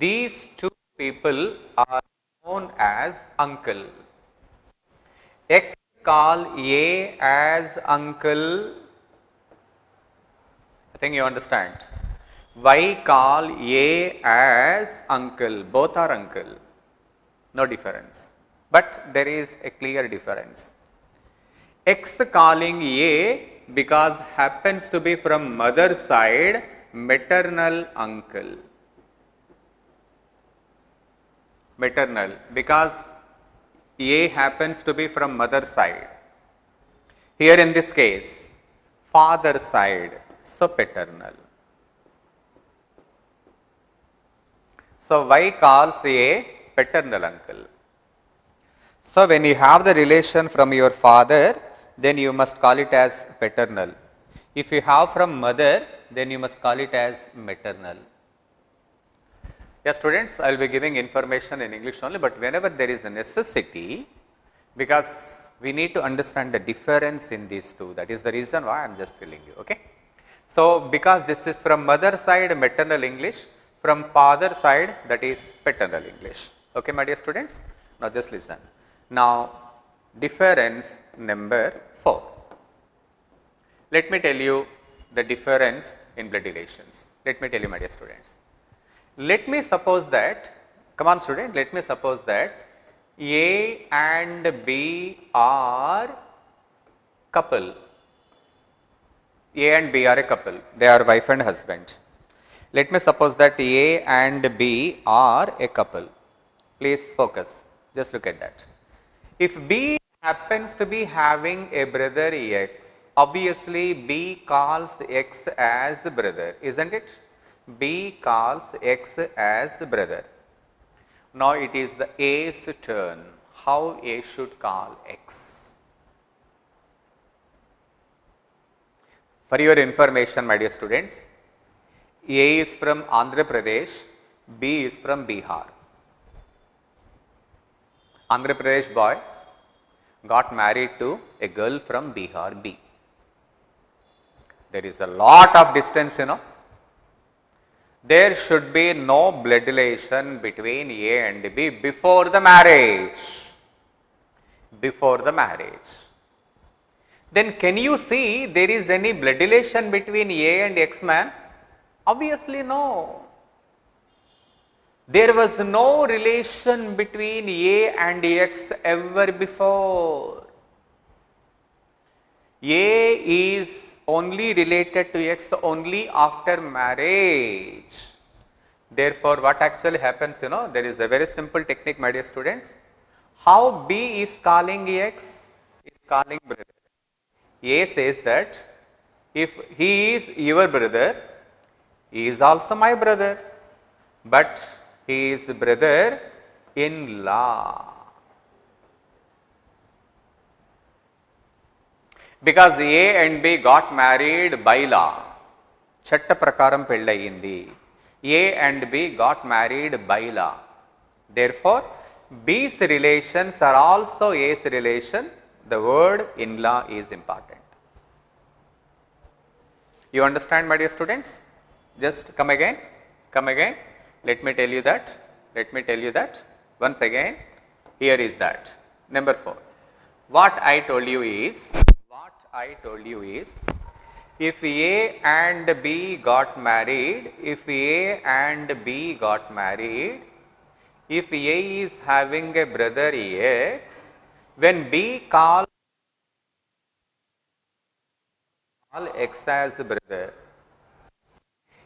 these two people are known as uncle. X call A as uncle. I think you understand. Y call A as uncle. Both are uncle. No difference. But there is a clear difference. X calling A because happens to be from mother side, maternal uncle. Maternal because A happens to be from mother side. Here in this case, father side, so paternal. So Y calls A paternal uncle. So when you have the relation from your father, then you must call it as paternal. If you have from mother, then you must call it as maternal. Yes, students, I will be giving information in English only, but whenever there is a necessity, because we need to understand the difference in these two, that is the reason why I am just telling you, okay. So, because this is from mother side maternal English, from father side that is paternal English, okay my dear students. Now just listen. Now difference number 4. Let me tell you the difference in blood relations. Let me tell you my dear students. Let me suppose that, come on student, let me suppose that A and B are couple. A and B are a couple. They are wife and husband. Let me suppose that A and B are a couple. Please focus. Just look at that. If B happens to be having a brother X, obviously B calls X as brother, isn't it? B calls X as brother. Now it is the A's turn. How A should call X? For your information, my dear students, A is from Andhra Pradesh, B is from Bihar. Andhra Pradesh boy got married to a girl from Bihar, B. There is a lot of distance, There should be no blood relation between A and B before the marriage. Before the marriage. Then can you see there is any blood relation between A and X man? Obviously no. There was no relation between A and X ever before. A is only related to X only after marriage. Therefore, what actually happens, there is a very simple technique, my dear students. How B is calling X is calling brother. A says that if he is your brother, he is also my brother, but he is brother in law. Because A and B got married by law. Chatta prakaram pellaiyindi. A and B got married by law. Therefore, B's relations are also A's relation. The word in-law is important. You understand, my dear students? Just come again. Come again. Let me tell you that. Let me tell you that. Once again, here is that. Number 4. What I told you is, if A and B got married, if A is having a brother X, when B calls X as brother,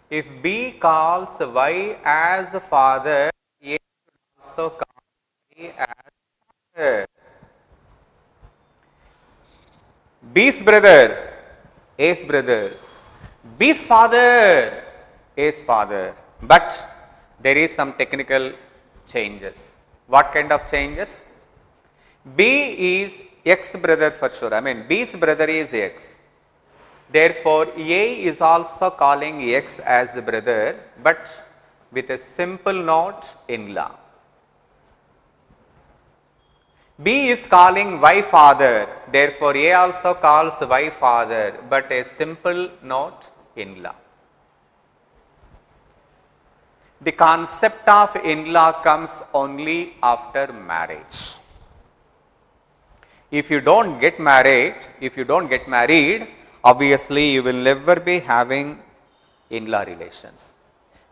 if B calls Y as father, A also calls Y as father. B's brother, A's brother, B's father, A's father. But there is some technical changes. What kind of changes? B is X brother for sure. I mean, B's brother is X. Therefore, A is also calling X as brother, but with a simple note in-law. B is calling Y father, therefore A also calls Y father, but a simple note in-law. The concept of in-law comes only after marriage. If you don't get married, obviously you will never be having in-law relations.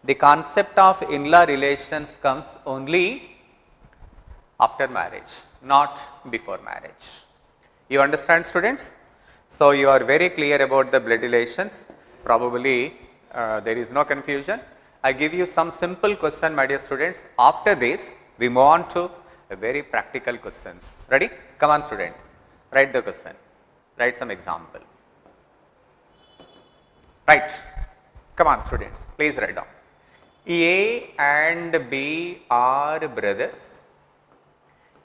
The concept of in-law relations comes only after marriage, not before marriage. You understand, students? So you are very clear about the blood relations. Probably there is no confusion. I give you some simple question, my dear students. After this, we move on to a very practical questions. Ready? Come on, student. Write the question. Write some example. Right. Come on, students. Please write down. A and B are brothers.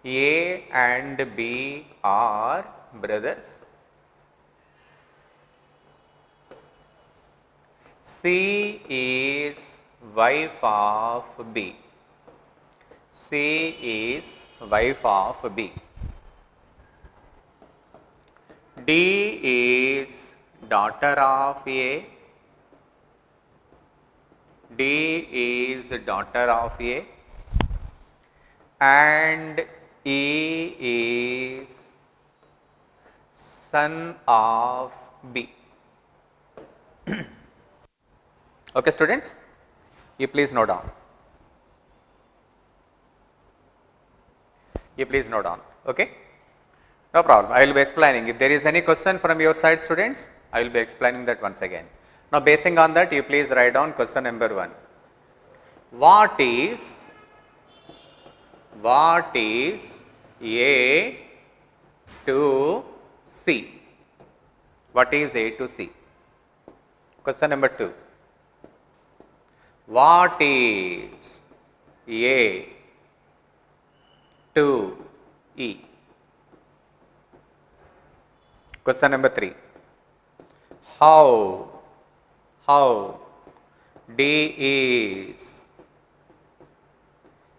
A and B are brothers. C is wife of B. C is wife of B. D is daughter of A. D is daughter of A. And E is son of B. Okay, students, you please note down. Okay, no problem. I will be explaining. If there is any question from your side, students, I will be explaining that once again. Now, basing on that, you please write down question number 1. What is A to C? What is A to C? Question number 2. What is A to E? Question number 3. How D is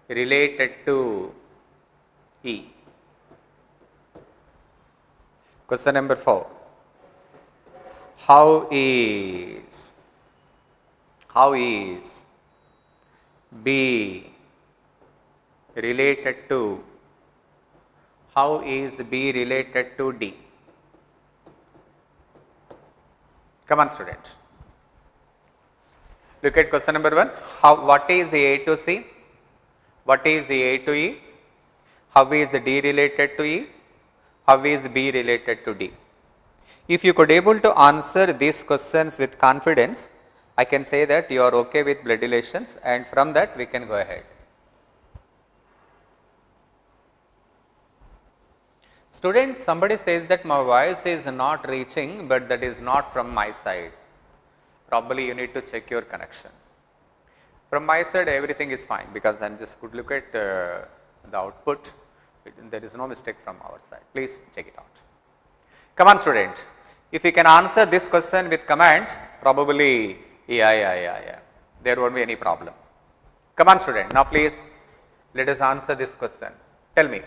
related to E? Question number 4. How is B related to D? Come on, students. Look at question number 1. What is A to C? What is A to E? How is D related to E? How is B related to D? If you could able to answer these questions with confidence, I can say that you are okay with blood relations, and from that we can go ahead. Student, somebody says that my voice is not reaching, but that is not from my side. Probably you need to check your connection. From my side everything is fine, because I am just could look at the output. There is no mistake from our side. Please check it out. Come on student, if you can answer this question with comment, probably yeah, there won't be any problem. Come on student, now please let us answer this question. Tell me,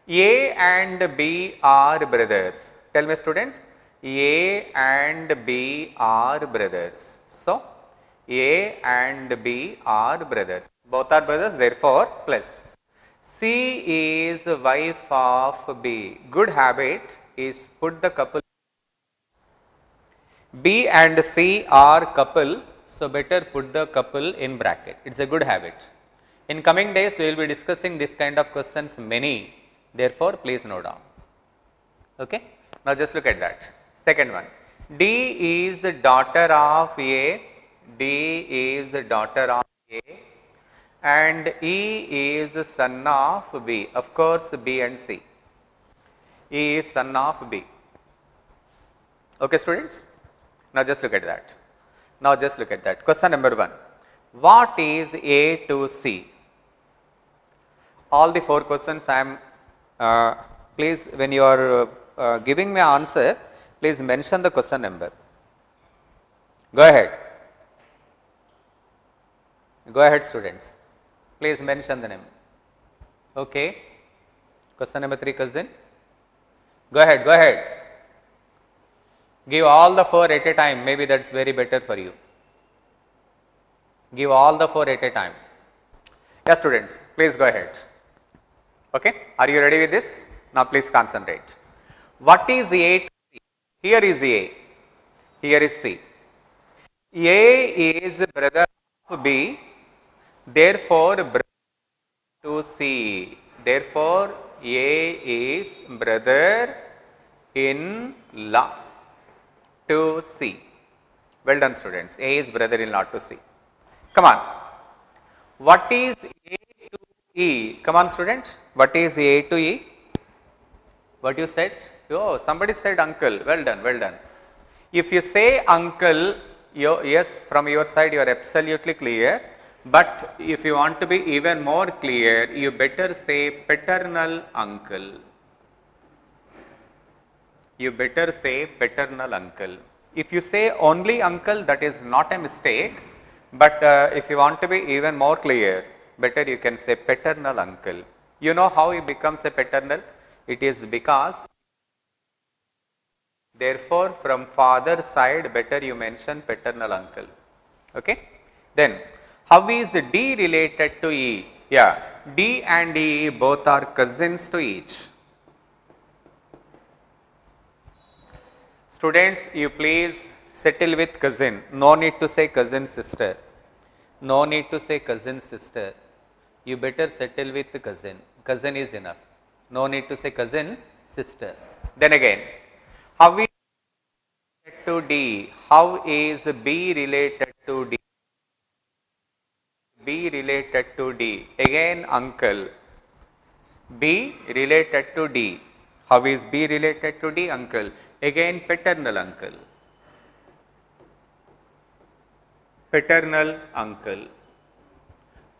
A and B are brothers. Tell me students, A and B are brothers. So, A and B are brothers. Both are brothers, therefore plus. C is wife of B. Good habit is put the couple. B and C are couple, so better put the couple in bracket. It's a good habit. In coming days, we will be discussing this kind of questions many. Therefore, please note down. Okay. Now, just look at that. Second one. D is daughter of A. D is daughter of A. And E is son of B. Of course, B and C. E is son of B. Okay, students. Now, just look at that. Now, just look at that. Question number 1. What is A to C? All the 4 questions I am, please when you are giving me answer, please mention the question number. Go ahead. Go ahead students. Please mention the name. Okay. Question number 3 cousin. Go ahead, go ahead. Give all the 4 at a time, maybe that is very better for you. Give all the 4 at a time. Yes students, please go ahead. Okay, are you ready with this? Now please concentrate. What is A to C? Here is A, here is C. A is brother of B, therefore brother to C. Therefore, A is brother in law to C. Well done students, A is brother in law to C. Come on. What is A to E? Come on student, what is A to E? What you said? Oh, somebody said uncle. Well done, well done. If you say uncle, yes, from your side you are absolutely clear. But if you want to be even more clear, you better say paternal uncle. You better say paternal uncle. If you say only uncle, that is not a mistake. But if you want to be even more clear, better you can say paternal uncle. You know how he becomes a paternal? It is because, therefore, from father side, better you mention paternal uncle. Okay? Then, how is D related to E? Yeah, D and E both are cousins to each. Students, you please settle with cousin. No need to say cousin sister. No need to say cousin sister. You better settle with cousin. Cousin is enough. No need to say cousin sister. Then again, how is B related to D? How is B related to D? B related to D. Again uncle. B related to D. How is B related to D? Uncle. Again paternal uncle. Paternal uncle.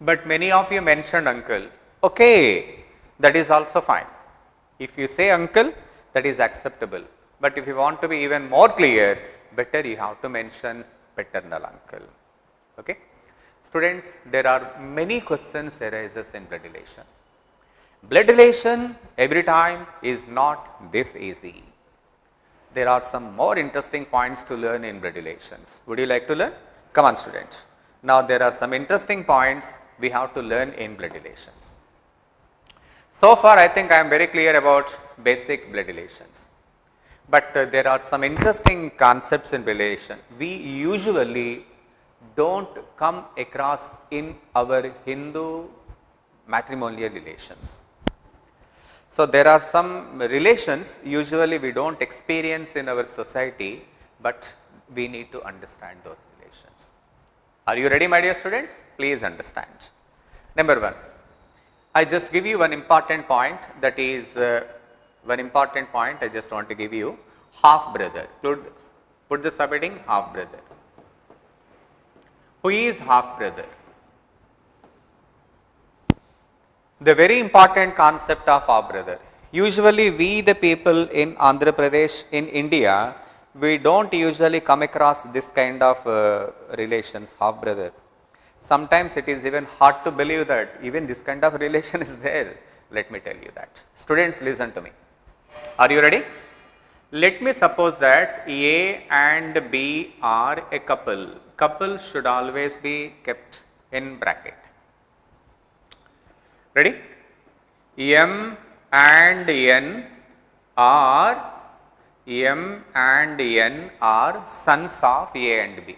But many of you mentioned uncle. Okay, that is also fine. If you say uncle, that is acceptable. But if you want to be even more clear, better you have to mention paternal uncle. Okay. Students, there are many questions arises in blood relation. Blood relation every time is not this easy. There are some more interesting points to learn in blood relations. Would you like to learn? Come on student. Now there are some interesting points we have to learn in blood relations. So far I think I am very clear about basic blood relations. But there are some interesting concepts in relation. We usually don't come across in our Hindu matrimonial relations. So, there are some relations usually we do not experience in our society, but we need to understand those relations. Are you ready, my dear students? Please understand. Number 1, I just give you one important point, that is one important point I just want to give you, half brother. Put the subheading half brother. Who is half brother? The very important concept of half brother. Usually we the people in Andhra Pradesh, in India, we do not usually come across this kind of relations, half brother. Sometimes it is even hard to believe that even this kind of relation is there. Let me tell you that. Students, listen to me. Are you ready? Let me suppose that A and B are a couple. Couple should always be kept in bracket. Ready? M and N are sons of A and B.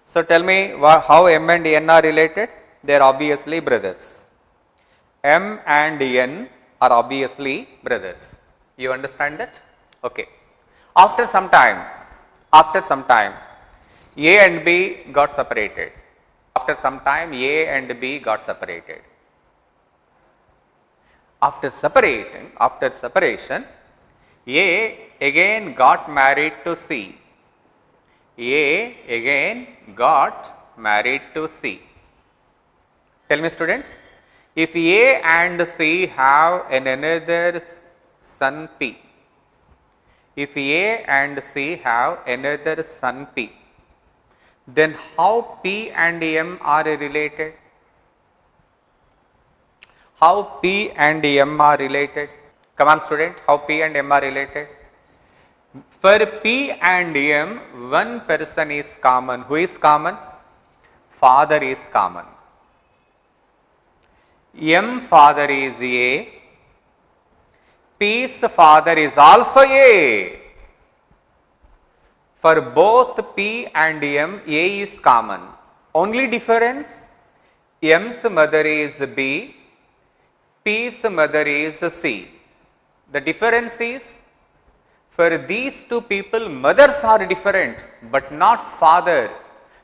So, tell me how M and N are related? They are obviously brothers. M and N are obviously brothers. You understand that? Okay. After some time, A and B got separated. After some time, A and B got separated. After separation, A again got married to C. A again got married to C. Tell me, students, if A and C have another son P, if A and C have another son P, then how P and M are related? How P and M are related? Come on, student, how P and M are related? For P and M, one person is common. Who is common? Father is common. M father is A. P's father is also A. For both P and M, A is common. Only difference, M's mother is B, P's mother is C. The difference is, for these two people, mothers are different, but not father.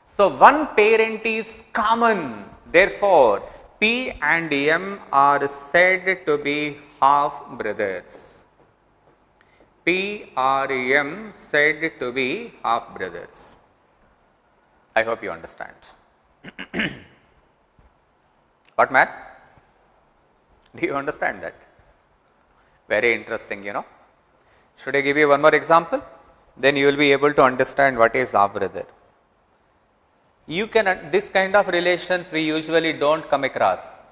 So, one parent is common. Therefore, P and M are said to be half brothers. P or M said to be half brothers. I hope you understand. What, man? Do you understand that? Very interesting, you know. Should I give you one more example? Then you will be able to understand what is half brother. You can, this kind of relations we usually don't come across.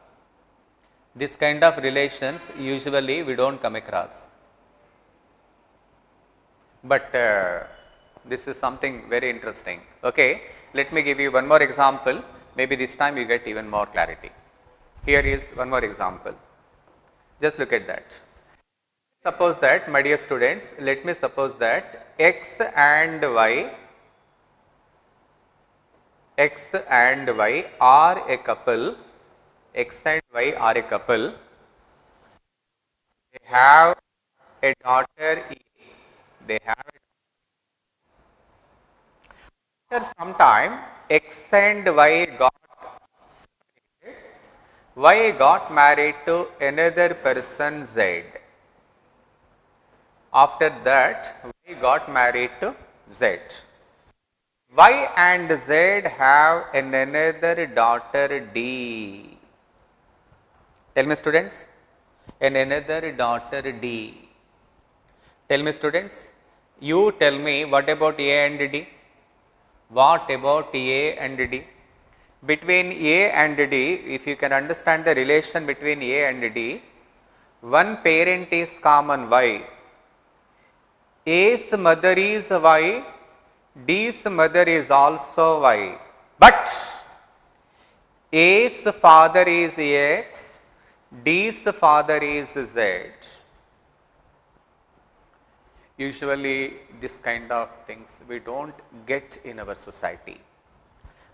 This kind of relations usually we don't come across. But this is something very interesting. Okay, let me give you one more example. Maybe this time you get even more clarity. Here is one more example. Just look at that. Suppose that, my dear students, let me suppose that X and Y are a couple. X and Y are a couple. They have a daughter E. They have a After some time, X and Y got separated. Y got married to another person Z. After that, Y got married to Z. Y and Z have another daughter D. Tell me, students, another daughter D. Tell me, students, you tell me, what about A and D? What about A and D? Between A and D, if you can understand the relation between A and D, one parent is common, Y. A's mother is Y, D's mother is also Y. But A's father is X, D's father is Z. Usually this kind of things we don't get in our society.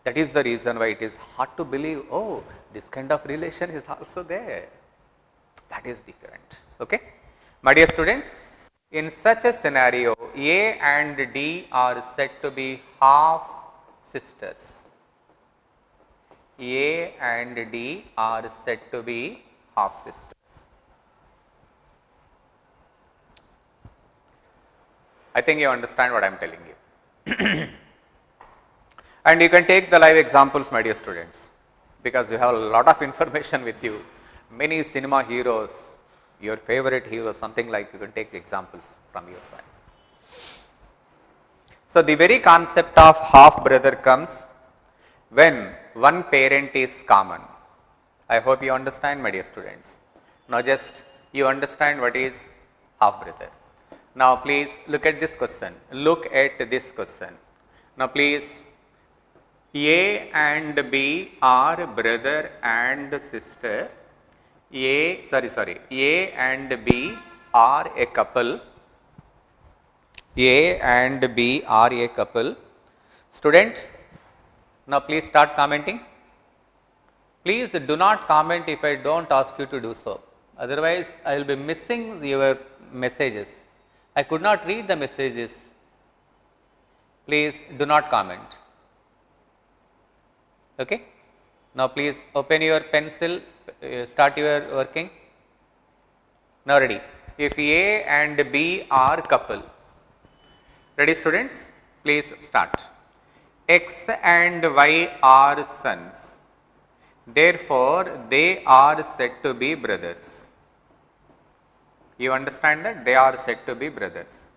That is the reason why it is hard to believe, oh, this kind of relation is also there. That is different. Okay. My dear students, in such a scenario, A and D are said to be half sisters. A and D are said to be half sisters. I think you understand what I am telling you. And you can take the live examples, my dear students, because you have a lot of information with you. Many cinema heroes, your favorite hero, something like, you can take examples from your side. So, the very concept of half brother comes when one parent is common. I hope you understand, my dear students. Now, just you understand what is half brother. Now, please look at this question. Look at this question. Now, please, A and B are brother and sister. A and B are a couple. A and B are a couple. Student, now please start commenting. Please do not comment if I don't ask you to do so. Otherwise, I will be missing your messages. I could not read the messages. Please do not comment. Okay. Now, please open your pencil, start your working. Now, ready. If A and B are couple, ready students, please start. X and Y are sons, therefore, they are said to be brothers. You understand that? They are said to be brothers.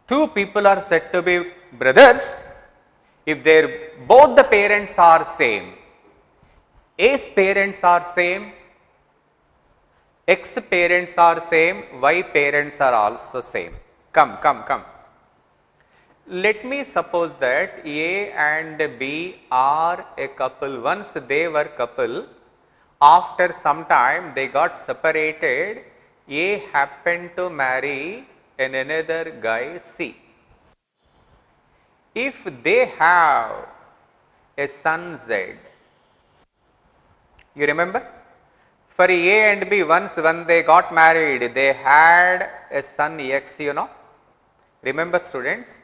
Two people are said to be brothers if both the parents are same. A's parents are same, X parents are same, Y parents are also same. Come. Let me suppose that A and B are a couple. Once they were couple, after some time they got separated. A happened to marry another guy C. If they have a son Z, you remember? For A and B, when they got married, they had a son X, you know. Remember students,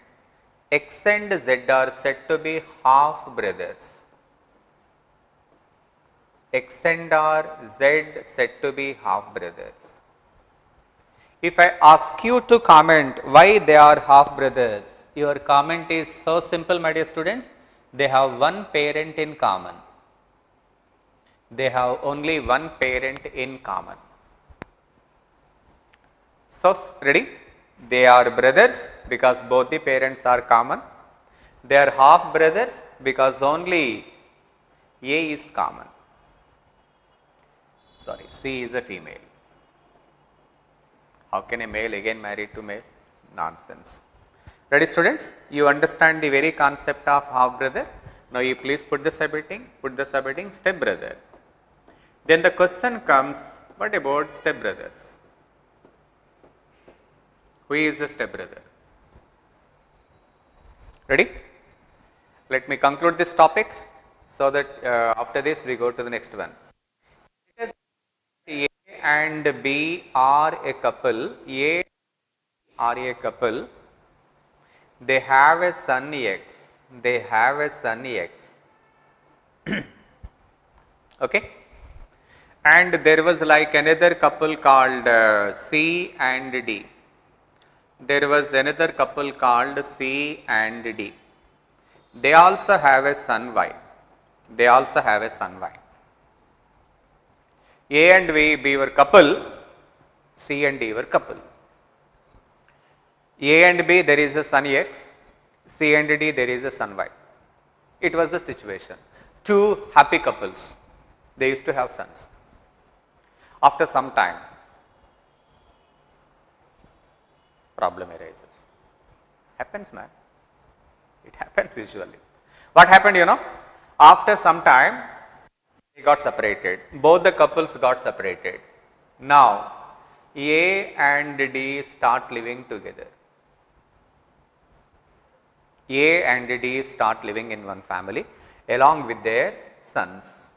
X and Z are said to be half brothers. X and Z said to be half brothers. If I ask you to comment why they are half brothers, your comment is so simple, my dear students. They have one parent in common. They have only one parent in common. So, ready? They are brothers because both the parents are common. They are half brothers because only A is common. Sorry, C is a female. How can a male again marry to male? Nonsense. Ready students? You understand the very concept of half brother. Now you please put the subheading step brother. Then the question comes, what about step brothers? Who is a step brother? Ready? Let me conclude this topic so that after this we go to the next one. A and B are a couple. A are a couple. They have a son X. They have a son X. Okay. And there was like another couple called C and D. There was another couple called C and D. They also have a son Y. They also have a son Y. A and B were couple, C and D were couple. A and B there is a son X, C and D there is a son Y. It was the situation. Two happy couples, they used to have sons. After some time, problem arises. Happens, man. It happens usually. What happened, you know? After some time, they got separated. Both the couples got separated. Now, A and D start living together. A and D start living in one family along with their sons.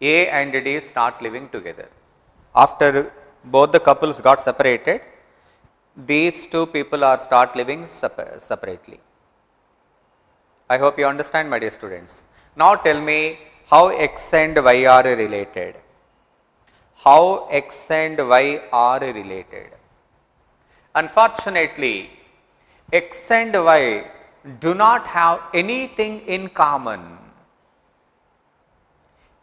A and D start living together. After both the couples got separated, these two people are start living separately. I hope you understand, my dear students. Now tell me how X and Y are related. How X and Y are related. Unfortunately, X and Y do not have anything in common.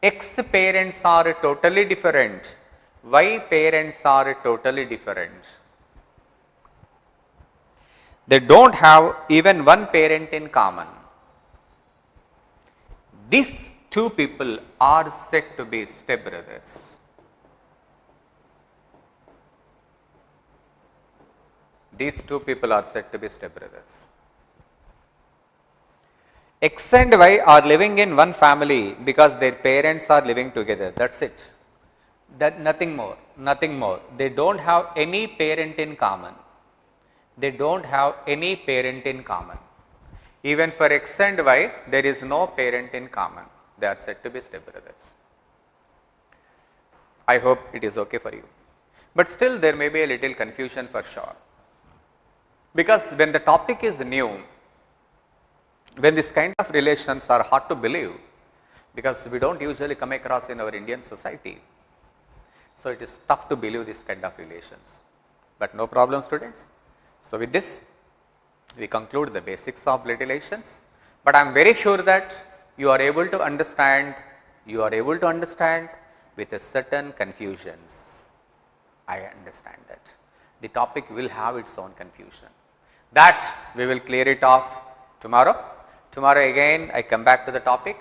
X parents are totally different. Y parents are totally different. They don't have even one parent in common. These two people are said to be stepbrothers. These two people are said to be stepbrothers. X and Y are living in one family because their parents are living together. That's it. That nothing more. Nothing more. They don't have any parent in common. They don't have any parent in common. Even for X and Y, there is no parent in common. They are said to be stepbrothers. I hope it is okay for you. But still there may be a little confusion for sure. Because when the topic is new, when this kind of relations are hard to believe, because we don't usually come across in our Indian society. So it is tough to believe this kind of relations. But no problem, students. So with this, we conclude the basics of blood relations. But I am very sure that you are able to understand with a certain confusions. I understand that. The topic will have its own confusion. That we will clear it off tomorrow. Tomorrow again I come back to the topic.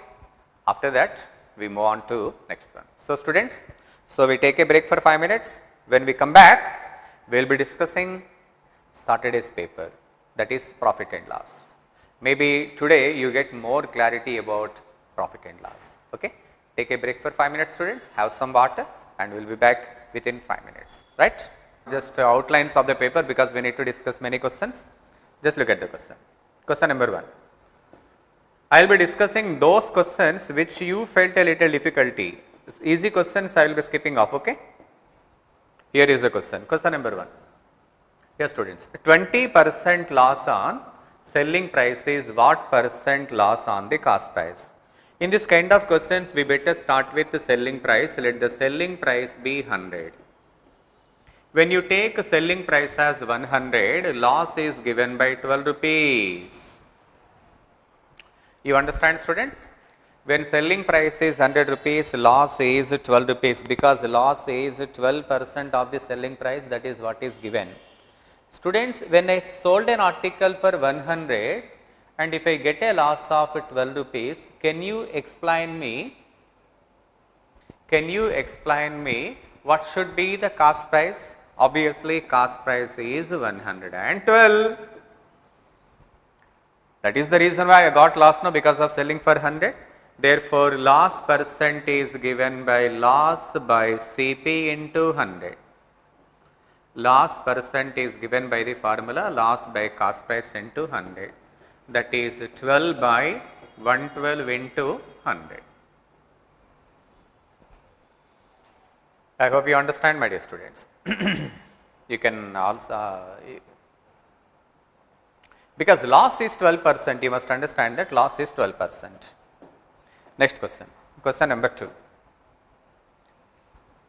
After that we move on to next one. So students, so we take a break for 5 minutes. When we come back, we will be discussing Saturday's paper, that is profit and loss. Maybe today you get more clarity about profit and loss. Okay? Take a break for 5 minutes, students, have some water, and we will be back within 5 minutes, right? Just outlines of the paper, because we need to discuss many questions. Just look at the question. Question number 1. I will be discussing those questions which you felt a little difficulty. Easy questions I will be skipping off, okay? Here is the question. Question number 1. Yes, students. 20% loss on selling price is what percent loss on the cost price? In this kind of questions, we better start with the selling price. Let the selling price be 100. When you take selling price as 100, loss is given by 12 rupees. You understand, students? When selling price is 100 rupees, loss is 12 rupees, because loss is 12% of the selling price, that is what is given. Students, when I sold an article for 100 and if I get a loss of 12 rupees, can you explain me what should be the cost price? Obviously, cost price is 112. That is the reason why I got loss now, because of selling for 100. Therefore, loss percent is given by loss by CP into 100. Loss percent is given by the formula loss by cost price into 100. That is 12 by 112 into 100. I hope you understand, my dear students. You can also, because loss is 12%, you must understand that loss is 12%. Next question. Question number 2.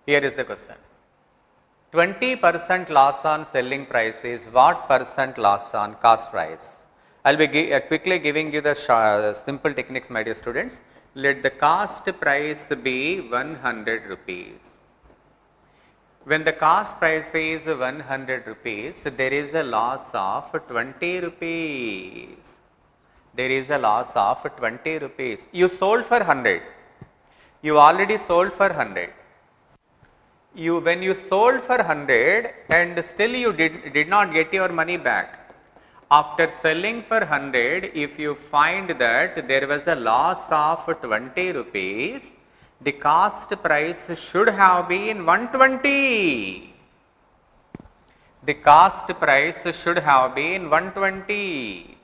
Here is the question. 20% loss on selling price is what percent loss on cost price? I will be quickly giving you the simple techniques, my dear students. Let the cost price be 100 rupees. When the cost price is 100 rupees, there is a loss of 20 rupees. There is a loss of 20 rupees. You sold for 100. You already sold for 100. When you sold for 100 and still you did not get your money back. After selling for 100, if you find that there was a loss of 20 rupees, the cost price should have been 120. the cost price should have been 120.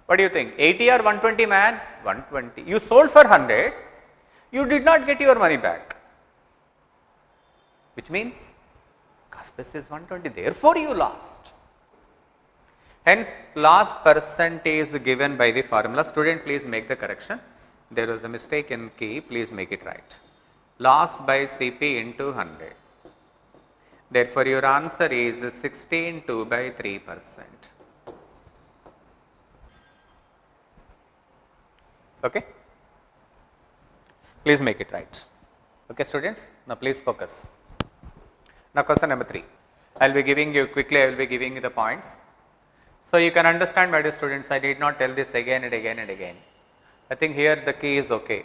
What do you think? 80 or 120, man? 120. You sold for 100, you did not get your money back, which means cost price is 120, therefore you lost. Hence, loss percent is given by the formula. Student, please make the correction. There was a mistake in key, please make it right. Loss by CP into 100. Therefore, your answer is 16.2 by 3%. Okay? Please make it right. Okay, students? Now, please focus. Now, question number 3. I will be giving you quickly, I will be giving you the points. So, you can understand, my dear students, I did not tell this again and again and again. I think here the key is okay.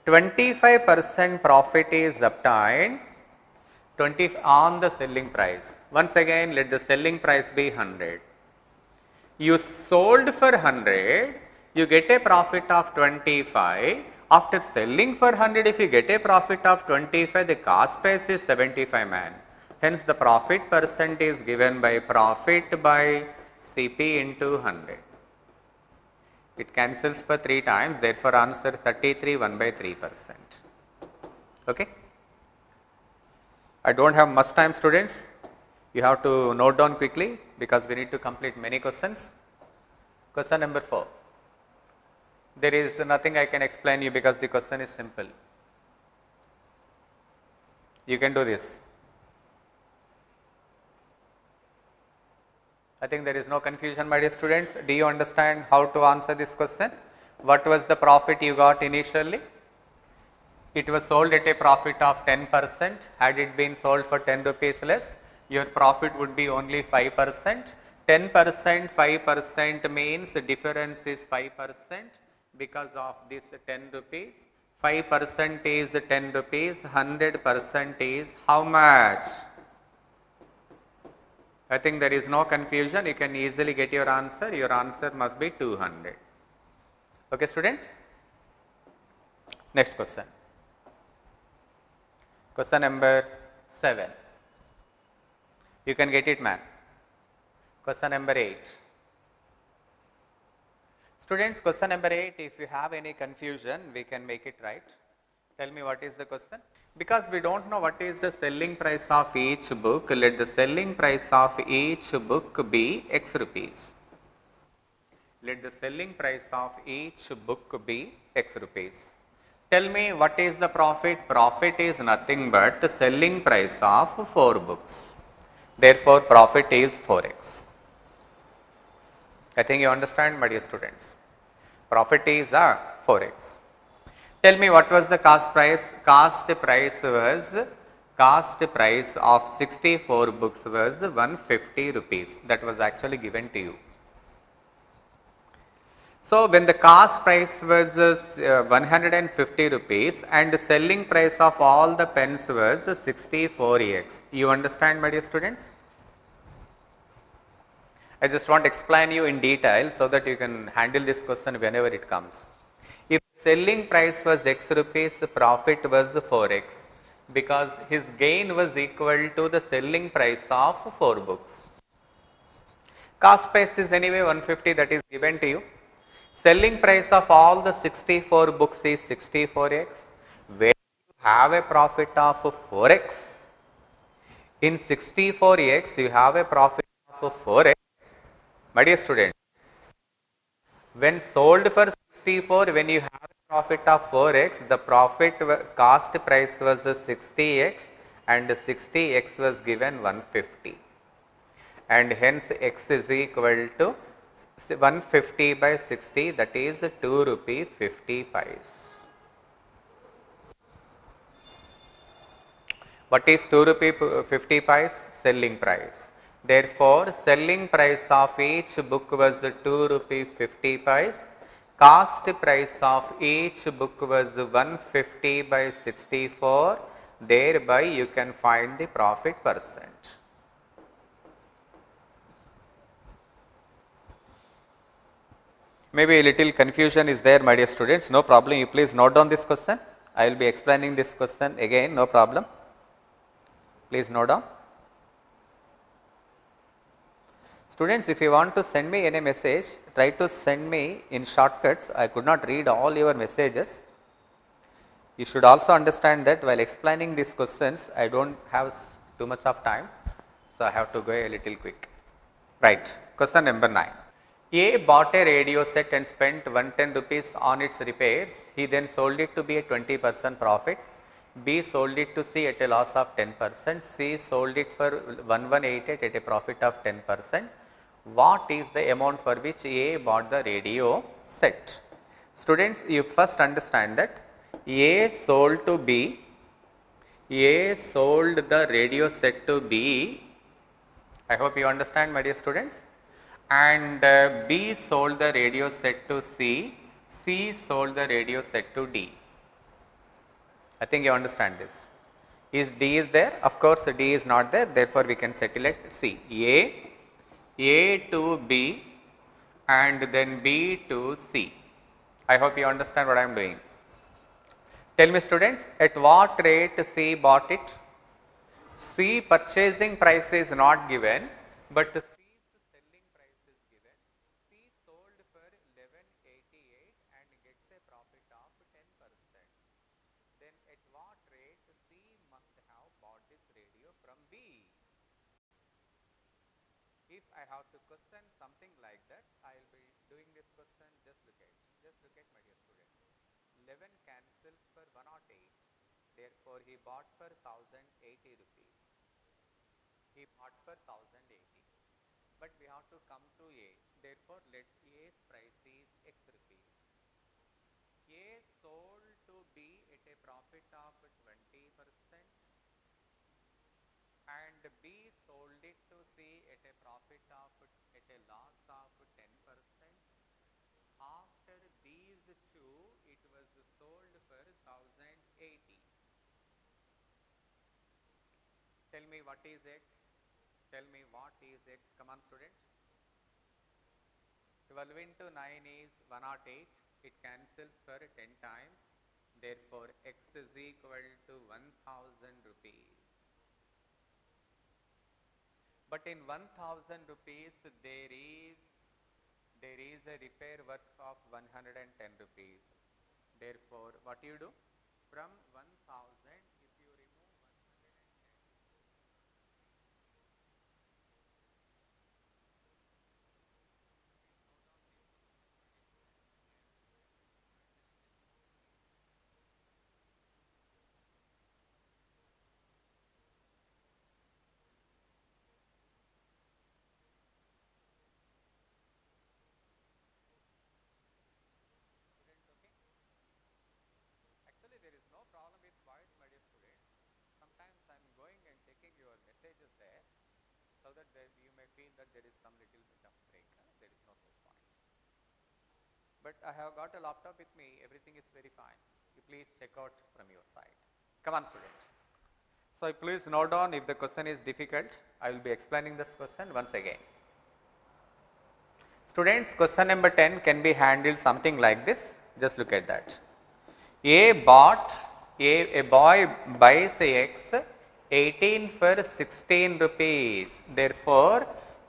25% profit is obtained 20 on the selling price. Once again, let the selling price be 100. You sold for 100, you get a profit of 25. After selling for 100, if you get a profit of 25, the cost price is 75, man. Hence, the profit percent is given by profit by CP into 100. It cancels for 3 times, therefore, answer 33, 1 by 3%. Okay? I do not have much time, students. You have to note down quickly because we need to complete many questions. Question number 4. There is nothing I can explain you because the question is simple. You can do this. I think there is no confusion, my dear students. Do you understand how to answer this question? What was the profit you got initially? It was sold at a profit of 10%. Had it been sold for 10 rupees less, your profit would be only 5%. 10%, 5% means the difference is 5% because of this 10 rupees. 5% is 10 rupees, 100% is how much? I think there is no confusion, you can easily get your answer must be 200. Okay, students? Next question. Question number 7. You can get it, man. Question number 8. Students, question number 8, if you have any confusion, we can make it right. Tell me what is the question? Because we do not know what is the selling price of each book, let the selling price of each book be X rupees. Let the selling price of each book be X rupees. Tell me what is the profit? Profit is nothing but the selling price of 4 books. Therefore, profit is 4x. I think you understand, my dear students. Profit is 4x. Tell me what was the cost price? Cost price of 64 books was 150 rupees. That was actually given to you. So, when the cost price was 150 rupees and the selling price of all the pens was 64x. You understand, my dear students? I just want to explain you in detail so that you can handle this question whenever it comes. If selling price was X rupees, profit was 4x because his gain was equal to the selling price of 4 books. Cost price is anyway 150, that is given to you. Selling price of all the 64 books is 64x. Where you have a profit of 4x, in 64x you have a profit of 4x. My dear student, when sold for 64, when you have a profit of 4x, the cost price was 60x and 60x was given 150. And hence x is equal to 150 by 60, that is 2 rupee 50 paise. What is 2 rupee 50 paise? Selling price. Therefore, selling price of each book was 2 rupee 50 paise. Cost price of each book was 150 by 64. Thereby, you can find the profit percent. Maybe a little confusion is there, my dear students. No problem. You please note down this question. I will be explaining this question again. No problem. Please note down. Students, if you want to send me any message, try to send me in shortcuts. I could not read all your messages. You should also understand that while explaining these questions, I don't have too much of time, so I have to go a little quick. Right, question number 9. A bought a radio set and spent 110 rupees on its repairs. He then sold it to be a 20% profit. B sold it to C at a loss of 10%. C sold it for 1188 at a profit of 10%. What is the amount for which A bought the radio set? Students, you first understand that A sold to B. A sold the radio set to B. I hope you understand, my dear students. And B sold the radio set to C. C sold the radio set to D. I think you understand this. Is D is there? Of course, D is not there. Therefore, we can settle at C. A to B, and then B to C. I hope you understand what I am doing. Tell me, students, at what rate C bought it? C purchasing price is not given, but C's selling price is given. C sold for 1188 and gets a profit of 10%. Then at what rate C must have bought this radio from B? If I have to question something like that, I will be doing this question. Just look at my dear students. 11 cancels for 108. Therefore, he bought for 1080 rupees. He bought for 1080. But we have to come to A. Therefore, let A's price is X rupees. A sold to B at a profit of 20%. And B sold it to C at a profit of at a loss of 10%. After these two, it was sold for 1080. Tell me what is X? Tell me what is X? Come on, student. 12 into 9 is 108. It cancels for 10 times. Therefore, X is equal to 1000 rupees. But in 1000 rupees, there is a repair work of 110 rupees. Therefore, what you do? From 1000, if you remove 110, actually there is no problem with voice, my dear students. Sometimes I am going and checking your messages there, so that you may feel that there is some little bit of break. There is no such point. But I have got a laptop with me, everything is very fine. You please check out from your side. Come on, students. So please note down if the question is difficult. I will be explaining this question once again. Students, question number 10 can be handled something like this. Just look at that. A boy buys X 18 for 16 rupees. Therefore,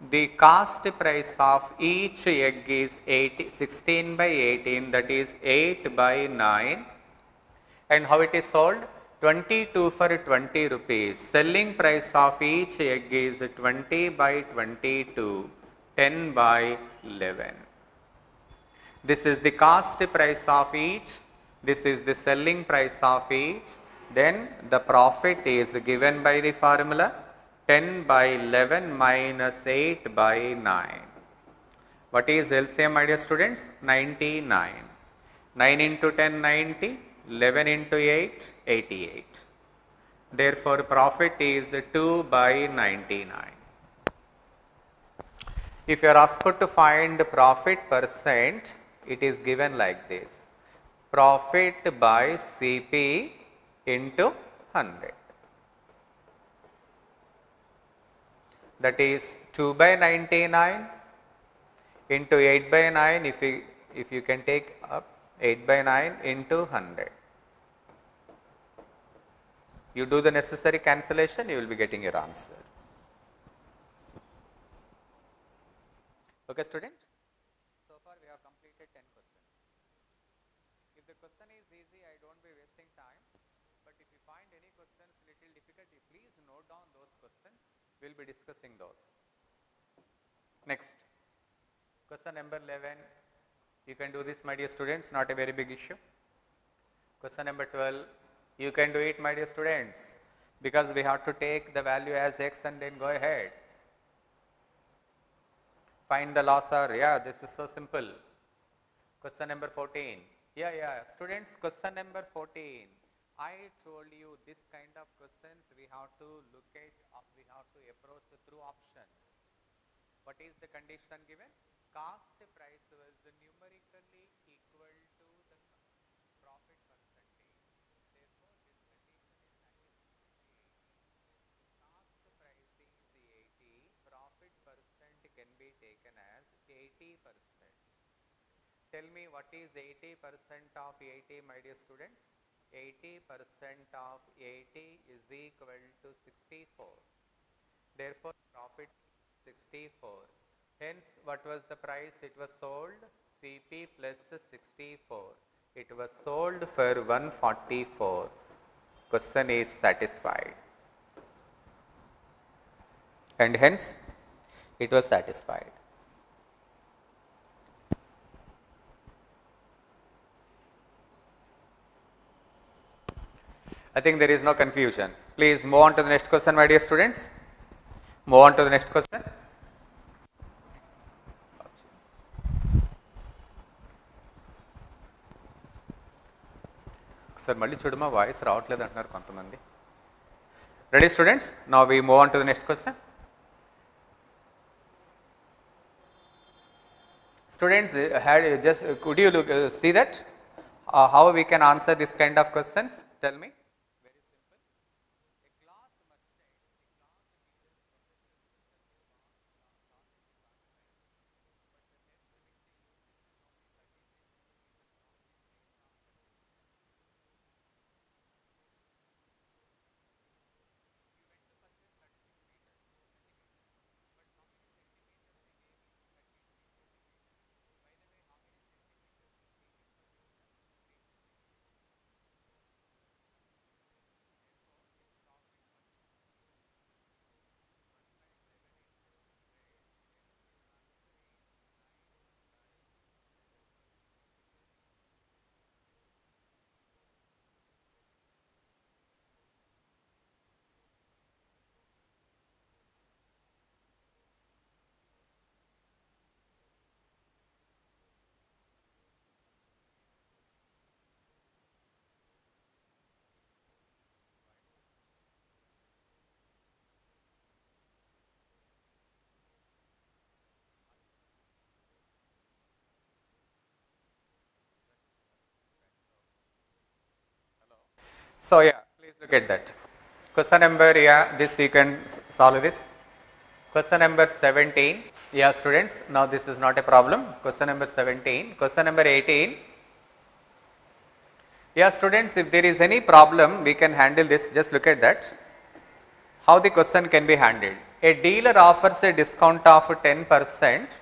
the cost price of each egg is 16 by 18, that is 8 by 9. And how it is sold? 22 for 20 rupees. Selling price of each egg is 20 by 22, 10 by 11. This is the cost price of each. This is the selling price of each. Then the profit is given by the formula 10 by 11 minus 8 by 9. What is LCM, my dear students? 99. 9 into 10, 90. 11 into 8, 88. Therefore, profit is 2 by 99. If you are asked to find profit percent, it is given like this. Profit by CP into 100. That is 2 by 99 into 8 by 9. If you can take up 8 by 9 into 100. You do the necessary cancellation, you will be getting your answer. Okay, student? So far we have completed 10 questions. If the question is easy, I don't be wasting time. But if you find any questions little difficult, you please note down those questions. We will be discussing those. Next, question number 11. You can do this, my dear students, not a very big issue. Question number 12. You can do it, my dear students, because we have to take the value as x and then go ahead. Find the loss or, yeah, this is so simple. Question number 14. Yeah, students, question number 14. I told you this kind of questions we have to look at, we have to approach through options. What is the condition given? Cost price was numerically equal to the profit percentage. Therefore, this condition is satisfied. Cost price is 80, profit percent can be taken as 80%. Tell me what is 80% of 80, my dear students? 80% of 80 is equal to 64. Therefore, profit 64. Hence, what was the price it was sold? CP plus 64. It was sold for 144. Question is satisfied. And hence, it was satisfied. I think there is no confusion. Please move on to the next question, my dear students. Move on to the next question. Sir, malli chuduma voice రావట్లేదు అంటున్నారు కొంతమంది. Ready, students? Now we move on to the next question. Students, could you see that how we can answer this kind of questions? Tell me. So yeah, please look at that. Question number, yeah, this you can solve this. Question number 17. Yeah, students, now this is not a problem. Question number 17. Question number 18. Yeah, students, if there is any problem, we can handle this. Just look at that. How the question can be handled. A dealer offers a discount of 10%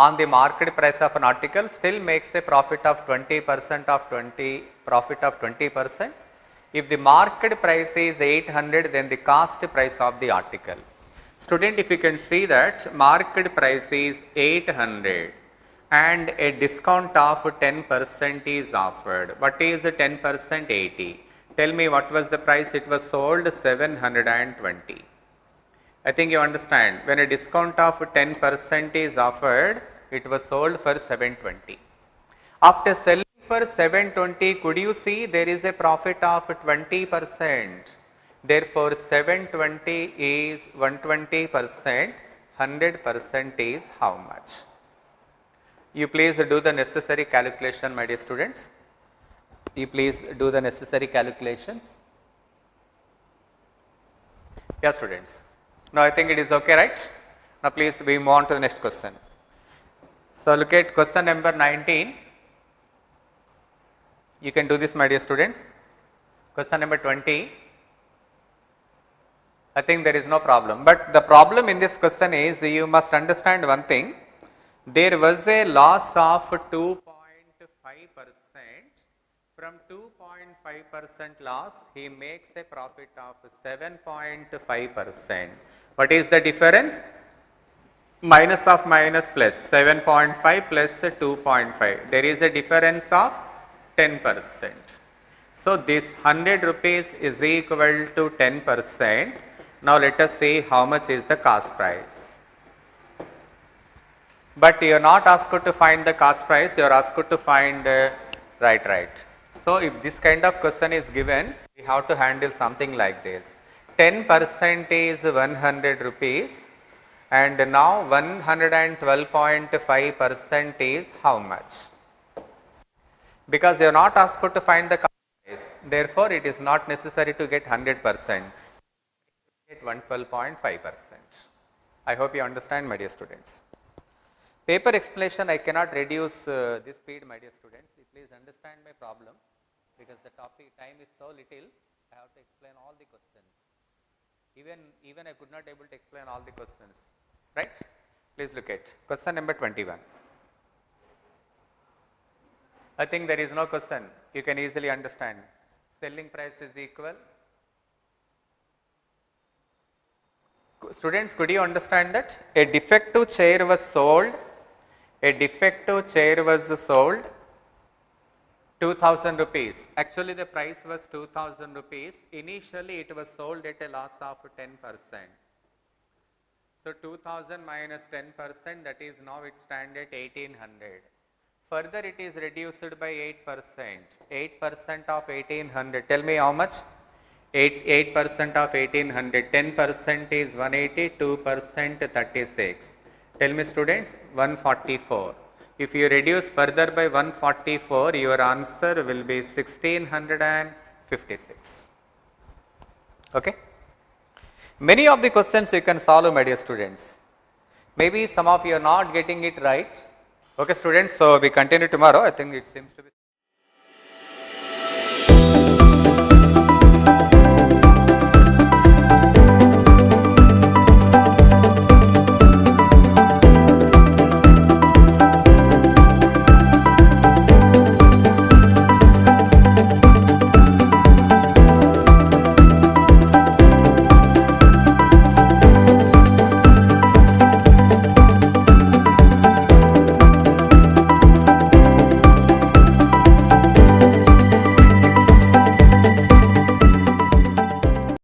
on the market price of an article, still makes a profit of 20% of 20%. If the market price is 800, then the cost price of the article. Student, if you can see that market price is 800 and a discount of 10% is offered. What is 10%? 80. Tell me what was the price it was sold? 720. I think you understand. When a discount of 10% is offered, it was sold for 720. After selling for 720, could you see there is a profit of 20%? Therefore, 720 is 120%, 100% is how much? You please do the necessary calculation, my dear students. You please do the necessary calculations. Yeah, students. Now, I think it is okay, right? Now, please we move on to the next question. So, look at question number 19. You can do this, my dear students. Question number 20. I think there is no problem, but the problem in this question is you must understand one thing. there was a loss of 2.5%. From 2.5% loss, he makes a profit of 7.5%. What is the difference? Minus of minus plus, 7.5 plus 2.5. There is a difference of 10%. So this 100 rupees is equal to 10%. Now let us see how much is the cost price. But you are not asked to find the cost price, you are asked to find right. So if this kind of question is given, we have to handle something like this. 10% is 100 rupees and now 112.5% is how much? Because you are not asked to find the cost price, therefore it is not necessary to get 100%, get 112.5%. I hope you understand, my dear students. Paper explanation, I cannot reduce this speed, my dear students. Please understand my problem, because the topic time is so little, I have to explain all the questions. Even I could not able to explain all the questions, right? Please look at question number 21. I think there is no question, you can easily understand. Selling price is equal. Students, could you understand that? A defective chair was sold. A defective chair was sold 2000 rupees. Actually, the price was 2000 rupees. Initially, it was sold at a loss of 10%. So 2000 minus 10%, that is now it stands at 1800. Further, it is reduced by 8%. 8% of 1800. Tell me how much? 8% of 1800. 10% is 180. 2% 36. Tell me, students, 144. If you reduce further by 144, your answer will be 1656. Okay? Many of the questions you can solve, my dear students. Maybe some of you are not getting it right. Okay, students, so we continue tomorrow. I think it seems to be